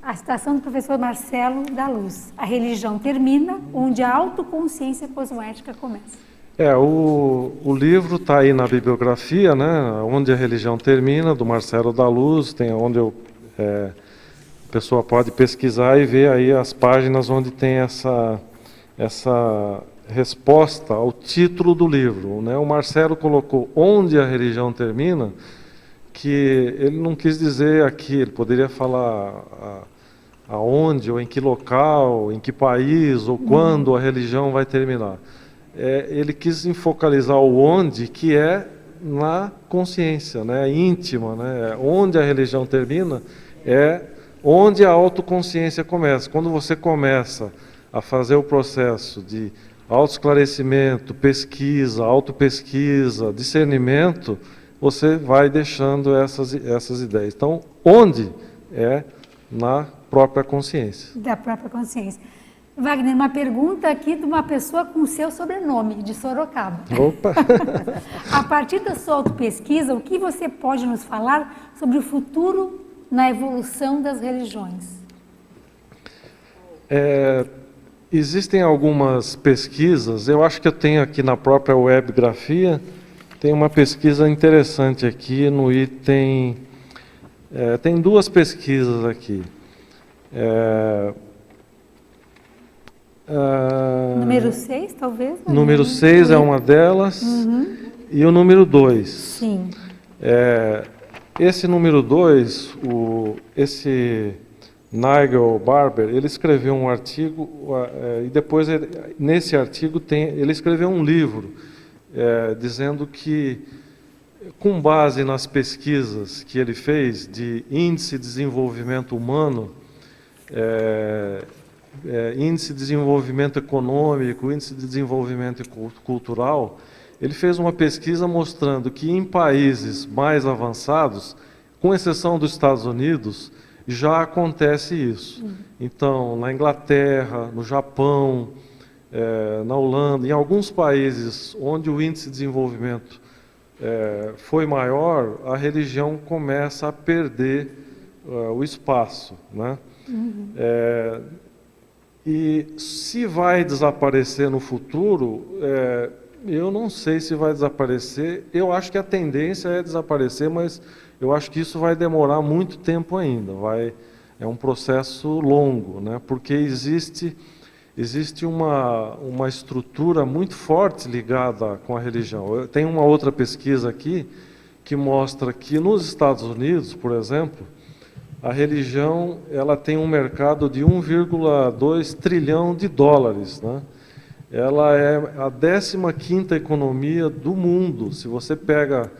A citação do professor Marcelo da Luz. A religião termina onde a autoconsciência cosmoética começa. O livro está aí na bibliografia, né? Onde a religião termina, do Marcelo da Luz, tem onde a pessoa pode pesquisar e ver aí as páginas onde tem essa resposta ao título do livro, né? O Marcelo colocou onde a religião termina, que ele não quis dizer aqui, ele poderia falar aonde, ou em que local, em que país, ou quando a religião vai terminar. Ele quis focalizar o onde, que é na consciência, né, íntima, né, onde a religião termina é onde a autoconsciência começa. Quando você começa a fazer o processo de autoesclarecimento, pesquisa, autopesquisa, discernimento, você vai deixando essas ideias. Então, onde é na própria consciência. Da própria consciência. Wagner, uma pergunta aqui de uma pessoa com o seu sobrenome, de Sorocaba. Opa! A partir da sua autopesquisa, o que você pode nos falar sobre o futuro na evolução das religiões? Existem algumas pesquisas, eu acho que eu tenho aqui na própria Webgrafia, tem uma pesquisa interessante aqui no item... tem duas pesquisas aqui. Número 6, talvez? Número 6 é uma delas, e o número 2. Sim. Esse número 2, esse Nigel Barber, ele escreveu um artigo, e depois, nesse artigo, ele escreveu um livro, dizendo que, com base nas pesquisas que ele fez de índice de desenvolvimento humano, índice de desenvolvimento econômico, índice de desenvolvimento cultural, ele fez uma pesquisa mostrando que em países mais avançados, com exceção dos Estados Unidos, já acontece isso. Então, na Inglaterra, no Japão, na Holanda, em alguns países onde o índice de desenvolvimento foi maior, a religião começa a perder o espaço, né? E se vai desaparecer no futuro, eu não sei se vai desaparecer. Eu acho que a tendência é desaparecer, mas eu acho que isso vai demorar muito tempo ainda. É um processo longo, né? Porque existe uma estrutura muito forte ligada com a religião. Tem uma outra pesquisa aqui que mostra que nos Estados Unidos, por exemplo, a religião ela tem um mercado de 1,2 trilhão de dólares, né? Ela é a 15ª economia do mundo. Se você pega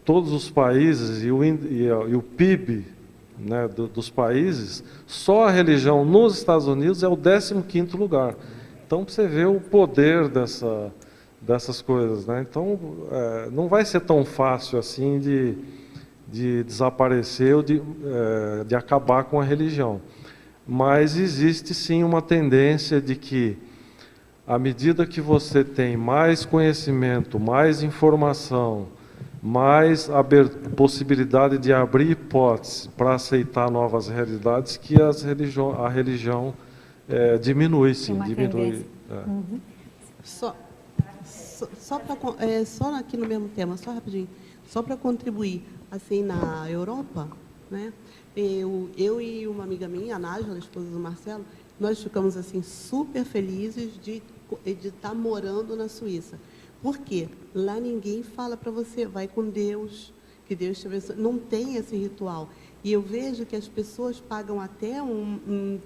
todos os países e o PIB, né, dos países, só a religião nos Estados Unidos é o 15º lugar. Então, você vê o poder dessas coisas, né? Então, não vai ser tão fácil assim de desaparecer ou de acabar com a religião. Mas existe sim uma tendência de que, à medida que você tem mais conhecimento, mais informação, mais possibilidade de abrir hipóteses para aceitar novas realidades, que a religião diminui, sim, diminui. Uhum. Só aqui no mesmo tema, só rapidinho, só para contribuir, assim, na Europa, né? Eu e uma amiga minha, a Nájila, a esposa do Marcelo, nós ficamos assim super felizes de estar morando na Suíça. Por quê? Lá ninguém fala para você, vai com Deus, que Deus te abençoe. Não tem esse ritual. E eu vejo que as pessoas pagam até um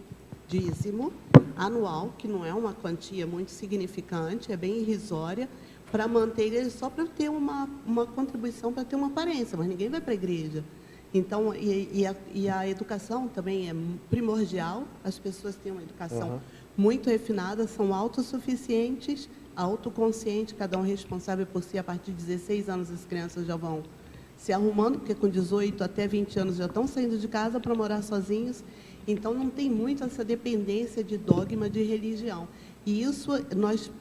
dízimo anual, que não é uma quantia muito significante, é bem irrisória, para manter eles, só para ter uma contribuição, para ter uma aparência, mas ninguém vai para a igreja. Então, e a educação também é primordial, as pessoas têm uma educação muito refinada, são autossuficientes, autoconscientes, cada um responsável por si. A partir de 16 anos as crianças já vão se arrumando, porque com 18 até 20 anos já estão saindo de casa para morar sozinhos. Então, não tem muito essa dependência de dogma de religião. E isso nós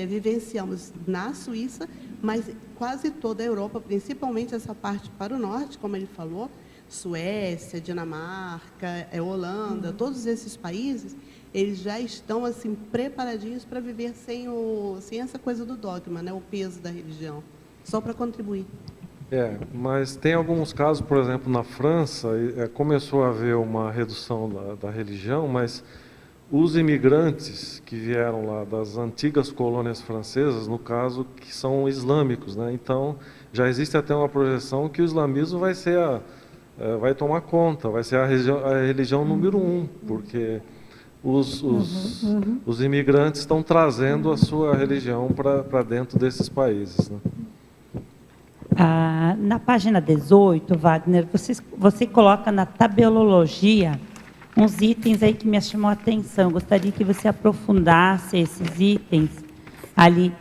vivenciamos na Suíça, mas quase toda a Europa, principalmente essa parte para o norte, como ele falou, Suécia, Dinamarca, Holanda, todos esses países, eles já estão assim preparadinhos para viver sem essa coisa do dogma, né, o peso da religião. Só para contribuir. Mas tem alguns casos, por exemplo, na França, começou a haver uma redução da religião, mas os imigrantes que vieram lá das antigas colônias francesas, no caso, que são islâmicos, né? Então, já existe até uma projeção que o islamismo vai tomar conta, vai ser a religião número 1, porque os imigrantes estão trazendo a sua religião para dentro desses países, né? Na página 18, Wagner, você coloca na tabelologia uns itens aí que me chamou a atenção. Gostaria que você aprofundasse esses itens ali.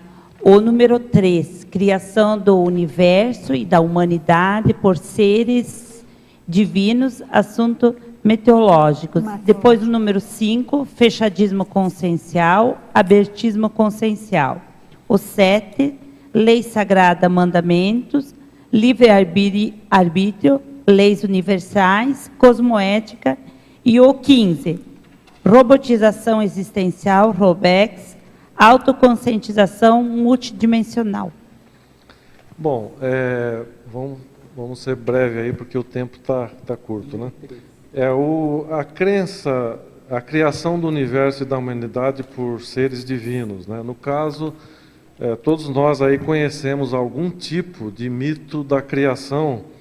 O número 3, criação do universo e da humanidade por seres divinos, assunto meteorológicos. Depois o número 5, fechadismo consciencial, abertismo consciencial. O 7, lei sagrada, mandamentos, livre-arbítrio, leis universais, cosmoética. E o 15, robotização existencial, ROBEX, autoconscientização multidimensional. Bom, vamos ser breve aí, porque o tempo tá curto, né? A criação do universo e da humanidade por seres divinos, né? No caso, todos nós aí conhecemos algum tipo de mito da criação,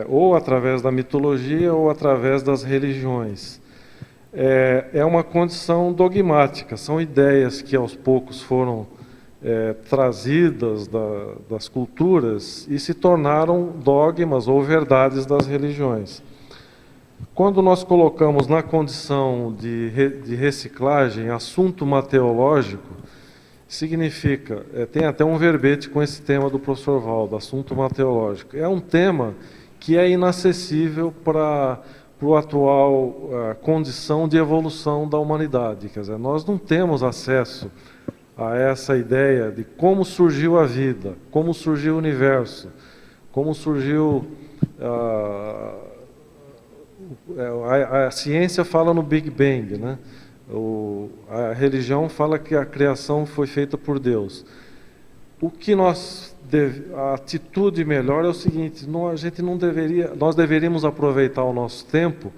ou através da mitologia ou através das religiões. É uma condição dogmática, são ideias que aos poucos foram trazidas das culturas e se tornaram dogmas ou verdades das religiões. Quando nós colocamos na condição de reciclagem assunto mateológico, significa, tem até um verbete com esse tema do professor Valdo, assunto mateológico. É um tema que é inacessível para a atual condição de evolução da humanidade. Quer dizer, nós não temos acesso a essa ideia de como surgiu a vida, como surgiu o universo, como surgiu... A ciência fala no Big Bang, né? A religião fala que a criação foi feita por Deus. A atitude melhor é o seguinte: nós deveríamos aproveitar o nosso tempo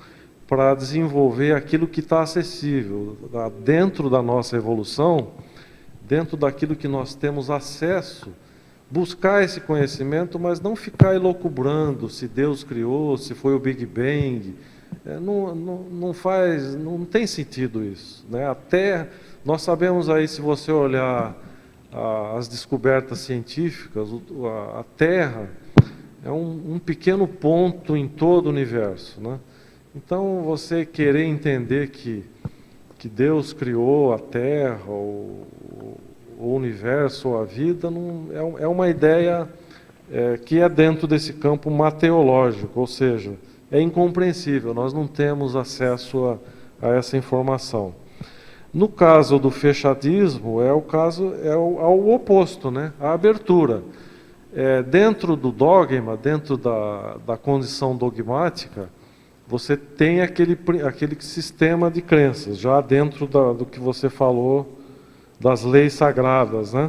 para desenvolver aquilo que está acessível dentro da nossa evolução, dentro daquilo que nós temos acesso, buscar esse conhecimento, mas não ficar elucubrando se Deus criou, se foi o Big Bang. Não tem sentido isso, né? Até nós sabemos aí, se você olhar as descobertas científicas, a Terra é um pequeno ponto em todo o universo, né? Então, você querer entender que Deus criou a Terra, o universo, ou a vida, é uma ideia que é dentro desse campo mateológico, ou seja, é incompreensível, nós não temos acesso a essa informação. No caso do fechadismo, é o oposto, né? A abertura. Dentro do dogma, dentro da condição dogmática, você tem aquele sistema de crenças, já dentro do que você falou, das leis sagradas, né?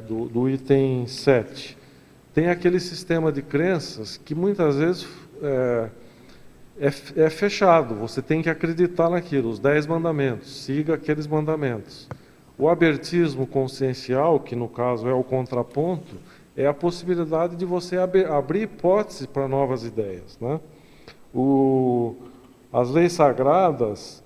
Do item 7. Tem aquele sistema de crenças que muitas vezes é fechado, você tem que acreditar naquilo, os 10 mandamentos, siga aqueles mandamentos. O abertismo consciencial, que no caso é o contraponto, é a possibilidade de você abrir hipóteses para novas ideias, né? As leis sagradas,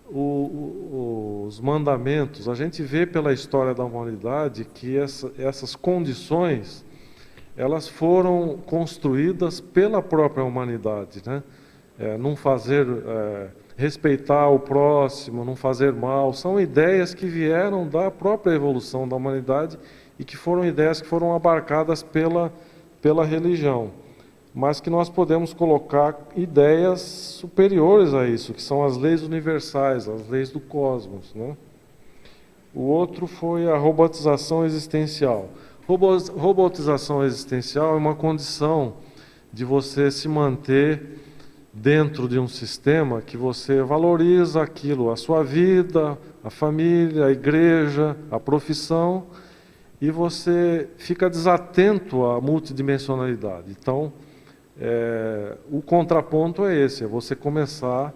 os mandamentos, a gente vê pela história da humanidade que essas condições, elas foram construídas pela própria humanidade, né? Não fazer, respeitar o próximo, não fazer mal, são ideias que vieram da própria evolução da humanidade e que foram ideias que foram abarcadas pela religião, mas que nós podemos colocar ideias superiores a isso, que são as leis universais, as leis do cosmos, né? O outro foi a robotização existencial. Robotização existencial é uma condição de você se manter dentro de um sistema que você valoriza aquilo, a sua vida, a família, a igreja, a profissão, e você fica desatento à multidimensionalidade. Então, o contraponto é esse, é você começar a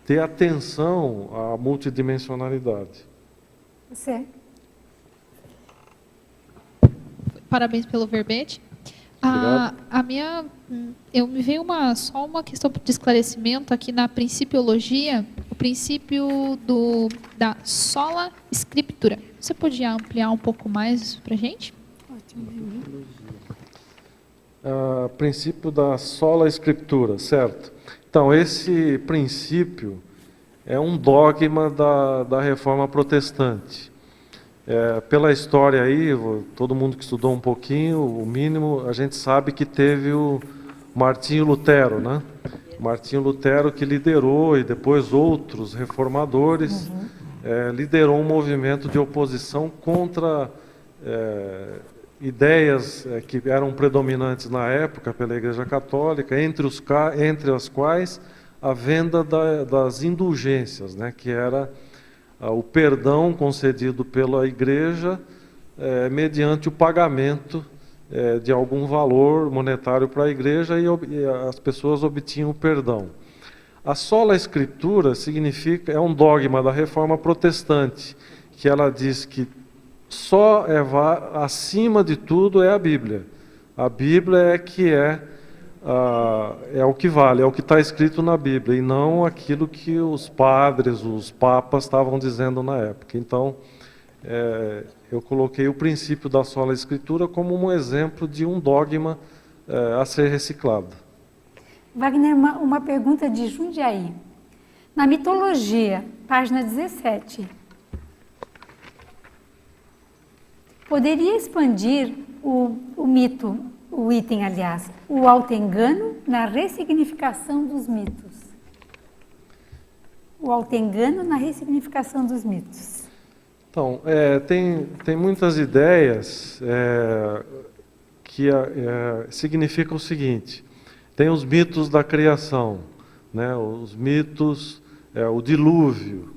ter atenção à multidimensionalidade. Você. Parabéns pelo verbete. Me veio só uma questão de esclarecimento aqui na principiologia, o princípio da sola scriptura. Você podia ampliar um pouco mais para a gente? Princípio da sola scriptura, certo? Então, esse princípio é um dogma da reforma protestante. Pela história aí, todo mundo que estudou um pouquinho, o mínimo, a gente sabe que teve o Martinho Lutero, né? Martinho Lutero que liderou, e depois outros reformadores, liderou um movimento de oposição contra ideias que eram predominantes na época pela Igreja Católica, entre as quais a venda das indulgências, né? Que era o perdão concedido pela Igreja mediante o pagamento de algum valor monetário para a Igreja, e as pessoas obtinham o perdão. A sola escritura é um dogma da Reforma Protestante, que ela diz que só acima de tudo é a Bíblia. A Bíblia é o que vale, é o que está escrito na Bíblia, e não aquilo que os padres, os papas estavam dizendo na época. Então, eu coloquei o princípio da sola escritura como um exemplo de um dogma a ser reciclado. Wagner, uma pergunta de Jundiaí. Na mitologia, página 17, poderia expandir o mito, o item, aliás, o autoengano na ressignificação dos mitos? O autoengano na ressignificação dos mitos. Então, tem muitas ideias que significam o seguinte: tem os mitos da criação, né? Os mitos, o dilúvio,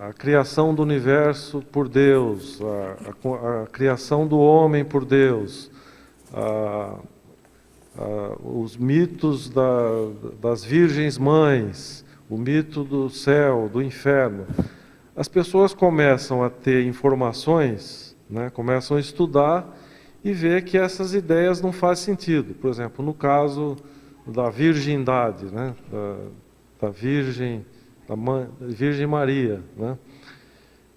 a criação do universo por Deus, a criação do homem por Deus, os mitos das virgens mães, o mito do céu, do inferno. As pessoas começam a ter informações, né, começam a estudar e ver que essas ideias não fazem sentido. Por exemplo, no caso da virgindade, né, da Virgem Maria, né?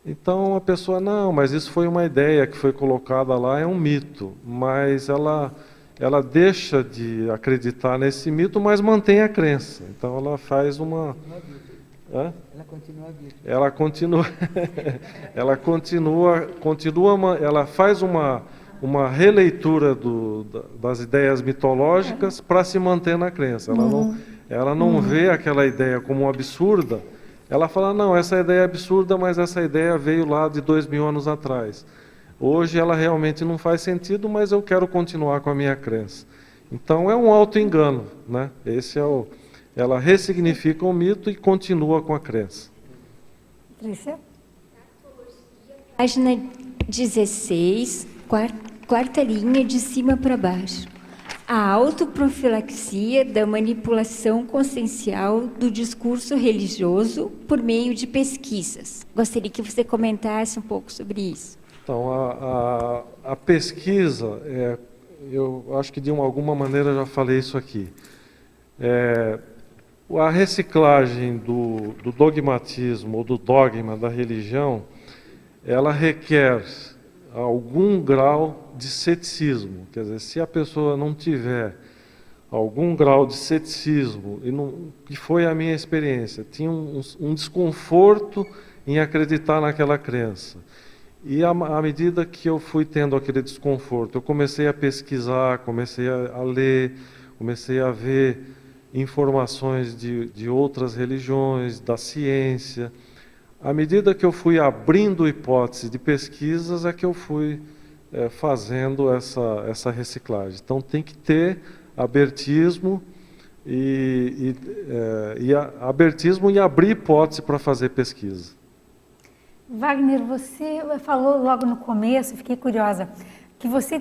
Então a pessoa, não, mas isso foi uma ideia que foi colocada lá, é um mito, mas ela deixa de acreditar nesse mito, mas mantém a crença. Então ela faz uma... Hã? Ela continua virgem. Ela continua, ela faz uma releitura das ideias mitológicas para se manter na crença. Ela não vê aquela ideia como absurda. Ela fala, não, essa ideia é absurda, mas essa ideia veio lá de 2000 anos atrás. Hoje ela realmente não faz sentido, mas eu quero continuar com a minha crença. Então é um auto-engano, né? Ela ressignifica o mito e continua com a crença. Patrícia? Página 16, quarta linha de cima para baixo. A autoprofilaxia da manipulação consciencial do discurso religioso por meio de pesquisas. Gostaria que você comentasse um pouco sobre isso. Então, a pesquisa, eu acho que de alguma maneira já falei isso aqui. A reciclagem do dogmatismo ou do dogma da religião, ela requer algum grau de ceticismo. Quer dizer, se a pessoa não tiver algum grau de ceticismo, que foi a minha experiência, tinha um desconforto em acreditar naquela crença. E à medida que eu fui tendo aquele desconforto, eu comecei a pesquisar, comecei a ler, comecei a ver informações de outras religiões, da ciência. À medida que eu fui abrindo hipóteses de pesquisas, é que eu fui fazendo essa reciclagem. Então tem que ter abertismo abertismo e abrir hipótese para fazer pesquisa. Wagner, você falou logo no começo, fiquei curiosa, que você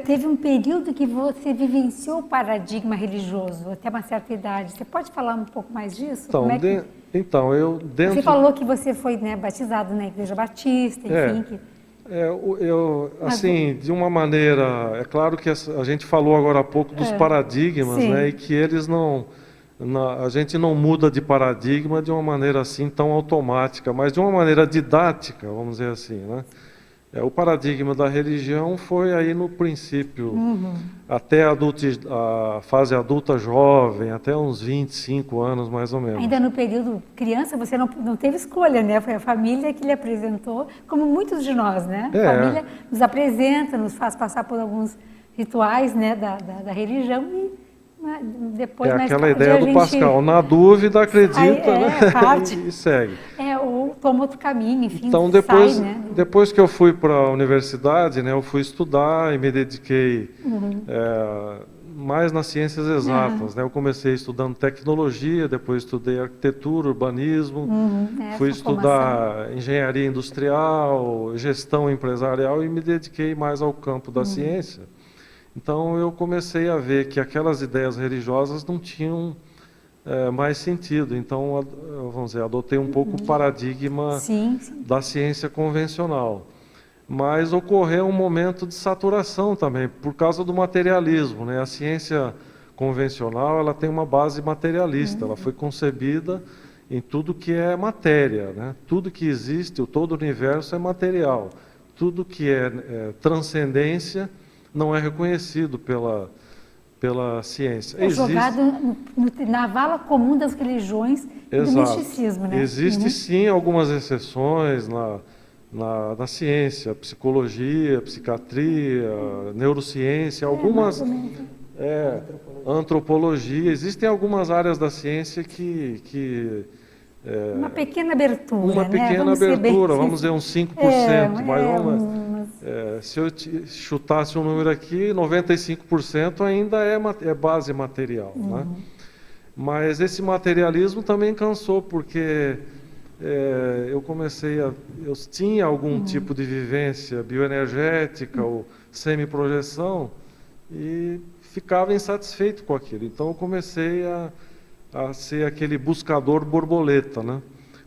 teve um período que você vivenciou o paradigma religioso até uma certa idade. Você pode falar um pouco mais disso? Você falou que você foi, né, batizado na Igreja Batista, enfim. De uma maneira, é claro que a gente falou agora há pouco dos paradigmas, né, e que eles a gente não muda de paradigma de uma maneira assim tão automática, mas de uma maneira didática, vamos dizer assim, né? O paradigma da religião foi aí no princípio, até a fase adulta jovem, até uns 25 anos mais ou menos. Ainda no período criança, você não teve escolha, né? Foi a família que lhe apresentou, como muitos de nós, né? A família nos apresenta, nos faz passar por alguns rituais, né, da religião e depois mais aquela ideia do Pascal, na dúvida acredita, né? E segue. Ou toma outro caminho, enfim, então depois que eu fui para a universidade, né, eu fui estudar e me dediquei mais nas ciências exatas, né? Eu comecei estudando tecnologia, depois estudei arquitetura, urbanismo, fui estudar engenharia industrial, gestão empresarial e me dediquei mais ao campo da ciência. Então eu comecei a ver que aquelas ideias religiosas não tinham mais sentido. Então, vamos dizer, adotei um pouco o paradigma da ciência convencional. Mas ocorreu um momento de saturação também, por causa do materialismo, né? A ciência convencional, ela tem uma base materialista, ela foi concebida em tudo que é matéria, né? Tudo que existe, todo o universo é material. Tudo que é transcendência não é reconhecido pela ciência. Jogado na vala comum das religiões e do misticismo, né? Existe sim algumas exceções na ciência, psicologia, psiquiatria, neurociência, algumas antropologia. Existem algumas áreas da ciência que uma pequena abertura. Uma pequena abertura, vamos dizer uns 5%, se eu chutasse um número aqui, 95% ainda é base material. Né? Mas esse materialismo também cansou, porque eu tinha algum tipo de vivência bioenergética ou semiprojeção e ficava insatisfeito com aquilo. Então eu comecei a ser aquele buscador borboleta, né?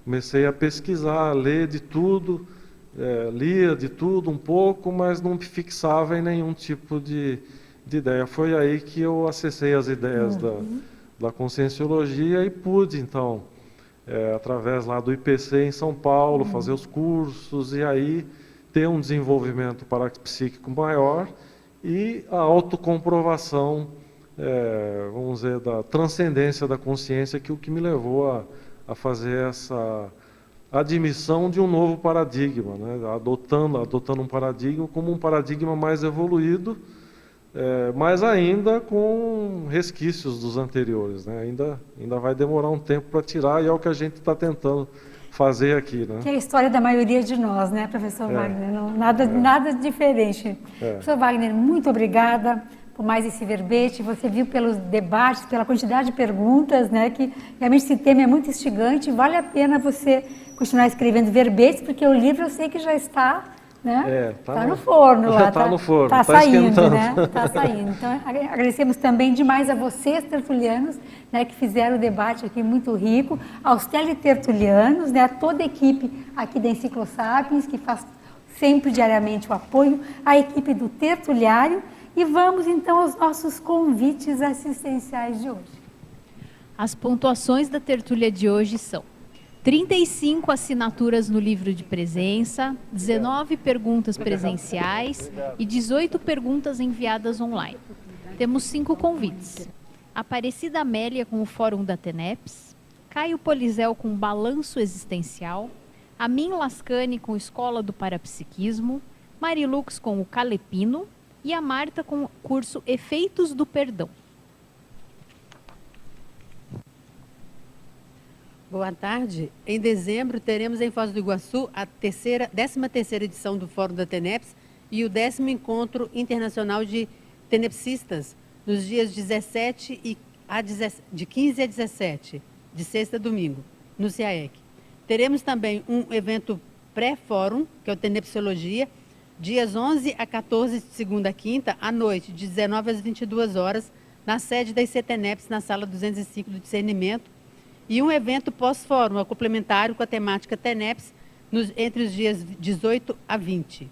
Comecei a pesquisar, a ler de tudo, lia de tudo um pouco, mas não me fixava em nenhum tipo de ideia. Foi aí que eu acessei as ideias da conscienciologia e pude, então, através lá do IPC em São Paulo, fazer os cursos e aí ter um desenvolvimento parapsíquico maior e a autocomprovação, vamos dizer, da transcendência da consciência, que é o que me levou a fazer essa admissão de um novo paradigma, né? adotando um paradigma como um paradigma mais evoluído, mas ainda com resquícios dos anteriores, né? Ainda vai demorar um tempo para tirar, e é o que a gente está tentando fazer aqui, né? Que é a história da maioria de nós, né, professor Wagner? Não, nada diferente. Professor Wagner, muito obrigada por mais esse verbete. Você viu pelos debates, pela quantidade de perguntas, né, que realmente esse tema é muito instigante. Vale a pena você continuar escrevendo verbetes, porque o livro eu sei que já está, né? Tá no forno lá. Está no forno, tá está saindo, esquentando. né? Está saindo. Então, agradecemos também demais a vocês, tertulianos, né, que fizeram o debate aqui muito rico, aos teletertulianos, né, a toda a equipe aqui da Enciclosapiens, que faz sempre diariamente o apoio, a equipe do Tertuliário, e vamos então aos nossos convites assistenciais de hoje. As pontuações da tertúlia de hoje são 35 assinaturas no livro de presença, 19 perguntas presenciais e 18 perguntas enviadas online. Temos 5 convites. Aparecida Amélia com o Fórum da TENEPS, Caio Polizel com Balanço Existencial, Amin Lascani com Escola do Parapsiquismo, Marilux com o Calepino e a Marta com o curso Efeitos do Perdão. Boa tarde. Em dezembro, teremos em Foz do Iguaçu a 13ª edição do Fórum da TENEPS e o 10º Encontro Internacional de Tenepsistas, nos dias de 15 a 17, de sexta a domingo, no CIAEC. Teremos também um evento pré-fórum, que é o Tenepsologia, dias 11 a 14, de segunda a quinta, à noite, de 19 às 22 horas, na sede da ICTENEPS, na sala 205 do Discernimento, e um evento pós-fórum, complementário com a temática TENEPS, entre os dias 18 a 20.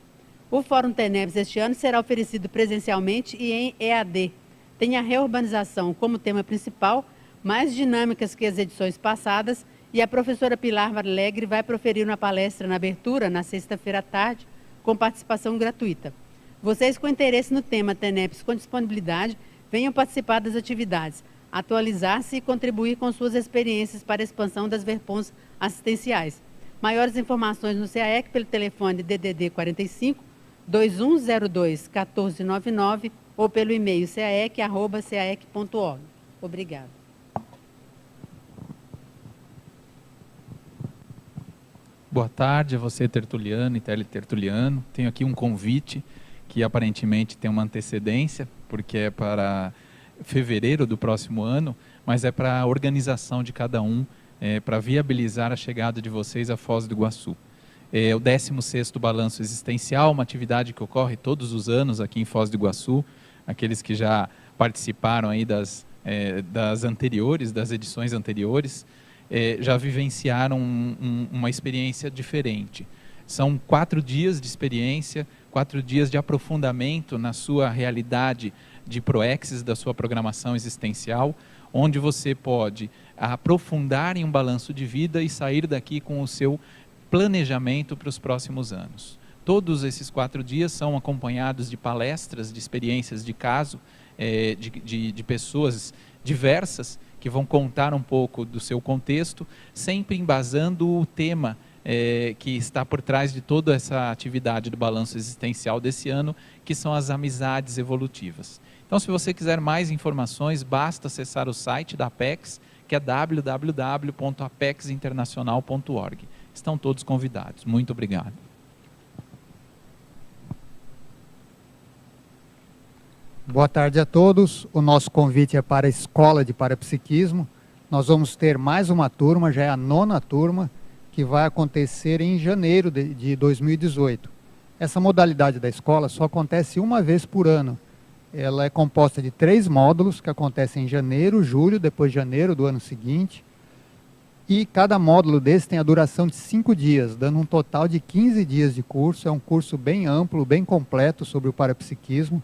O Fórum TENEPS este ano será oferecido presencialmente e em EAD. Tem a reurbanização como tema principal, mais dinâmicas que as edições passadas, e a professora Pilar Alegre vai proferir uma palestra na abertura, na sexta-feira à tarde, com participação gratuita. Vocês com interesse no tema TENEPS com disponibilidade, venham participar das atividades, atualizar-se e contribuir com suas experiências para a expansão das verpons assistenciais. Maiores informações no CAEC pelo telefone DDD 45 2102 1499 ou pelo e-mail caec@caec.org. Obrigada. Boa tarde a você, tertuliano e teletertuliano. Tenho aqui um convite que aparentemente tem uma antecedência, porque é para fevereiro do próximo ano, mas é para a organização de cada um, para viabilizar a chegada de vocês a Foz do Iguaçu. É o 16º Balanço Existencial, uma atividade que ocorre todos os anos aqui em Foz do Iguaçu. Aqueles que já participaram aí das anteriores, das edições anteriores, já vivenciaram uma experiência diferente. São 4 dias de experiência, 4 dias de aprofundamento na sua realidade de proexis da sua programação existencial, onde você pode aprofundar em um balanço de vida e sair daqui com o seu planejamento para os próximos anos. Todos esses 4 dias são acompanhados de palestras, de experiências de caso, de pessoas diversas que vão contar um pouco do seu contexto, sempre embasando o tema que está por trás de toda essa atividade do balanço existencial desse ano, que são as amizades evolutivas. Então, se você quiser mais informações, basta acessar o site da Apex, que é www.apexinternacional.org. Estão todos convidados. Muito obrigado. Boa tarde a todos. O nosso convite é para a Escola de Parapsiquismo. Nós vamos ter mais uma turma, já é a 9ª turma, que vai acontecer em janeiro de 2018. Essa modalidade da escola só acontece uma vez por ano. Ela é composta de 3 módulos, que acontecem em janeiro, julho, depois de janeiro do ano seguinte. E cada módulo desse tem a duração de 5 dias, dando um total de 15 dias de curso. É um curso bem amplo, bem completo sobre o parapsiquismo.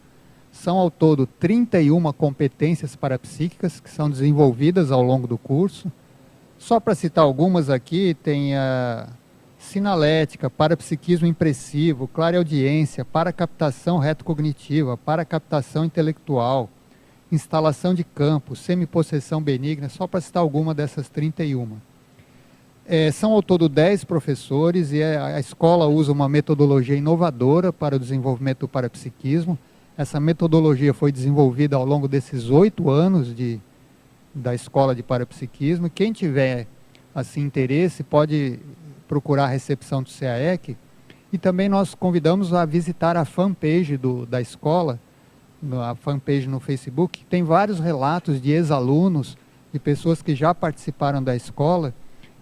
São ao todo 31 competências parapsíquicas que são desenvolvidas ao longo do curso. Só para citar algumas aqui, tem a sinalética, parapsiquismo impressivo, clareaudiência, paracaptação retocognitiva, paracaptação intelectual, instalação de campo, semipossessão benigna, só para citar alguma dessas 31. São ao todo 10 professores e a escola usa uma metodologia inovadora para o desenvolvimento do parapsiquismo. Essa metodologia foi desenvolvida ao longo desses 8 anos da escola de parapsiquismo. Quem tiver assim, interesse pode procurar a recepção do CAEC. E também nós convidamos a visitar a fanpage da escola, a fanpage no Facebook. Tem vários relatos de ex-alunos, de pessoas que já participaram da escola,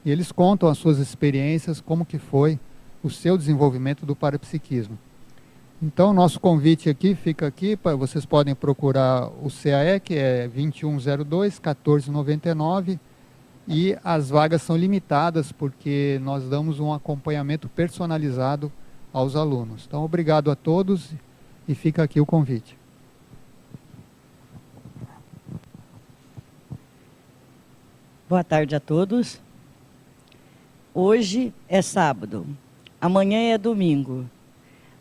e eles contam as suas experiências, como que foi o seu desenvolvimento do parapsiquismo. Então, nosso convite aqui, fica aqui, vocês podem procurar o CAEC, é 2102-1499, e as vagas são limitadas, porque nós damos um acompanhamento personalizado aos alunos. Então, obrigado a todos, e fica aqui o convite. Boa tarde a todos. Hoje é sábado, amanhã é domingo.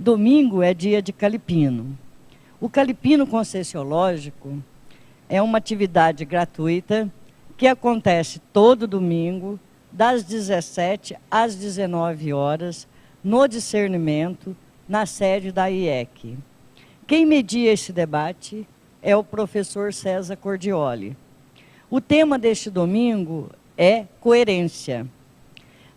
Domingo é dia de Calipino. O Calipino Conscienciológico é uma atividade gratuita que acontece todo domingo, das 17 às 19 horas, no discernimento, na sede da IEC. Quem media esse debate é o professor César Cordioli. O tema deste domingo é coerência.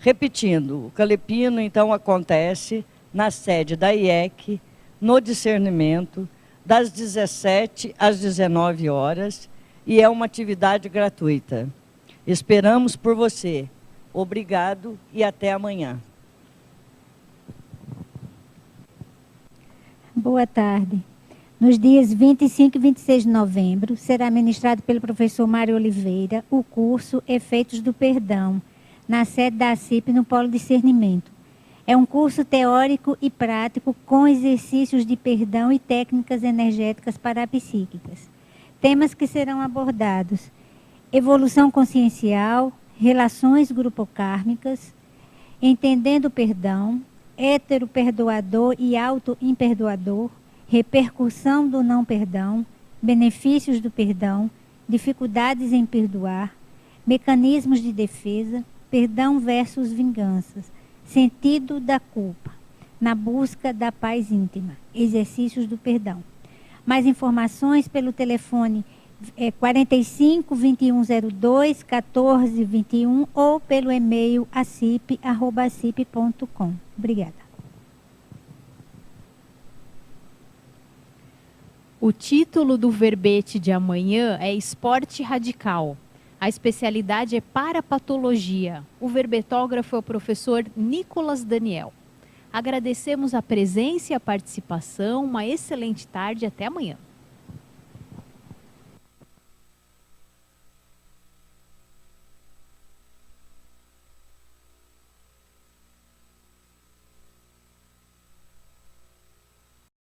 Repetindo, o Calipino, então, acontece na sede da IEC, no discernimento, das 17 às 19 horas, e é uma atividade gratuita. Esperamos por você. Obrigado e até amanhã. Boa tarde. Nos dias 25 e 26 de novembro, será ministrado pelo professor Mário Oliveira o curso Efeitos do Perdão, na sede da ACIP, no Polo Discernimento. É um curso teórico e prático com exercícios de perdão e técnicas energéticas parapsíquicas. Temas que serão abordados: evolução consciencial, relações grupocármicas, entendendo o perdão, hétero-perdoador e auto-imperdoador, repercussão do não-perdão, benefícios do perdão, dificuldades em perdoar, mecanismos de defesa, perdão versus vinganças, sentido da culpa, na busca da paz íntima, exercícios do perdão. Mais informações pelo telefone 45 2102 1421 ou pelo e-mail acip@acip.com. Obrigada. O título do verbete de amanhã é Esporte Radical. A especialidade é parapatologia. O verbetógrafo é o professor Nicolas Daniel. Agradecemos a presença e a participação. Uma excelente tarde e até amanhã.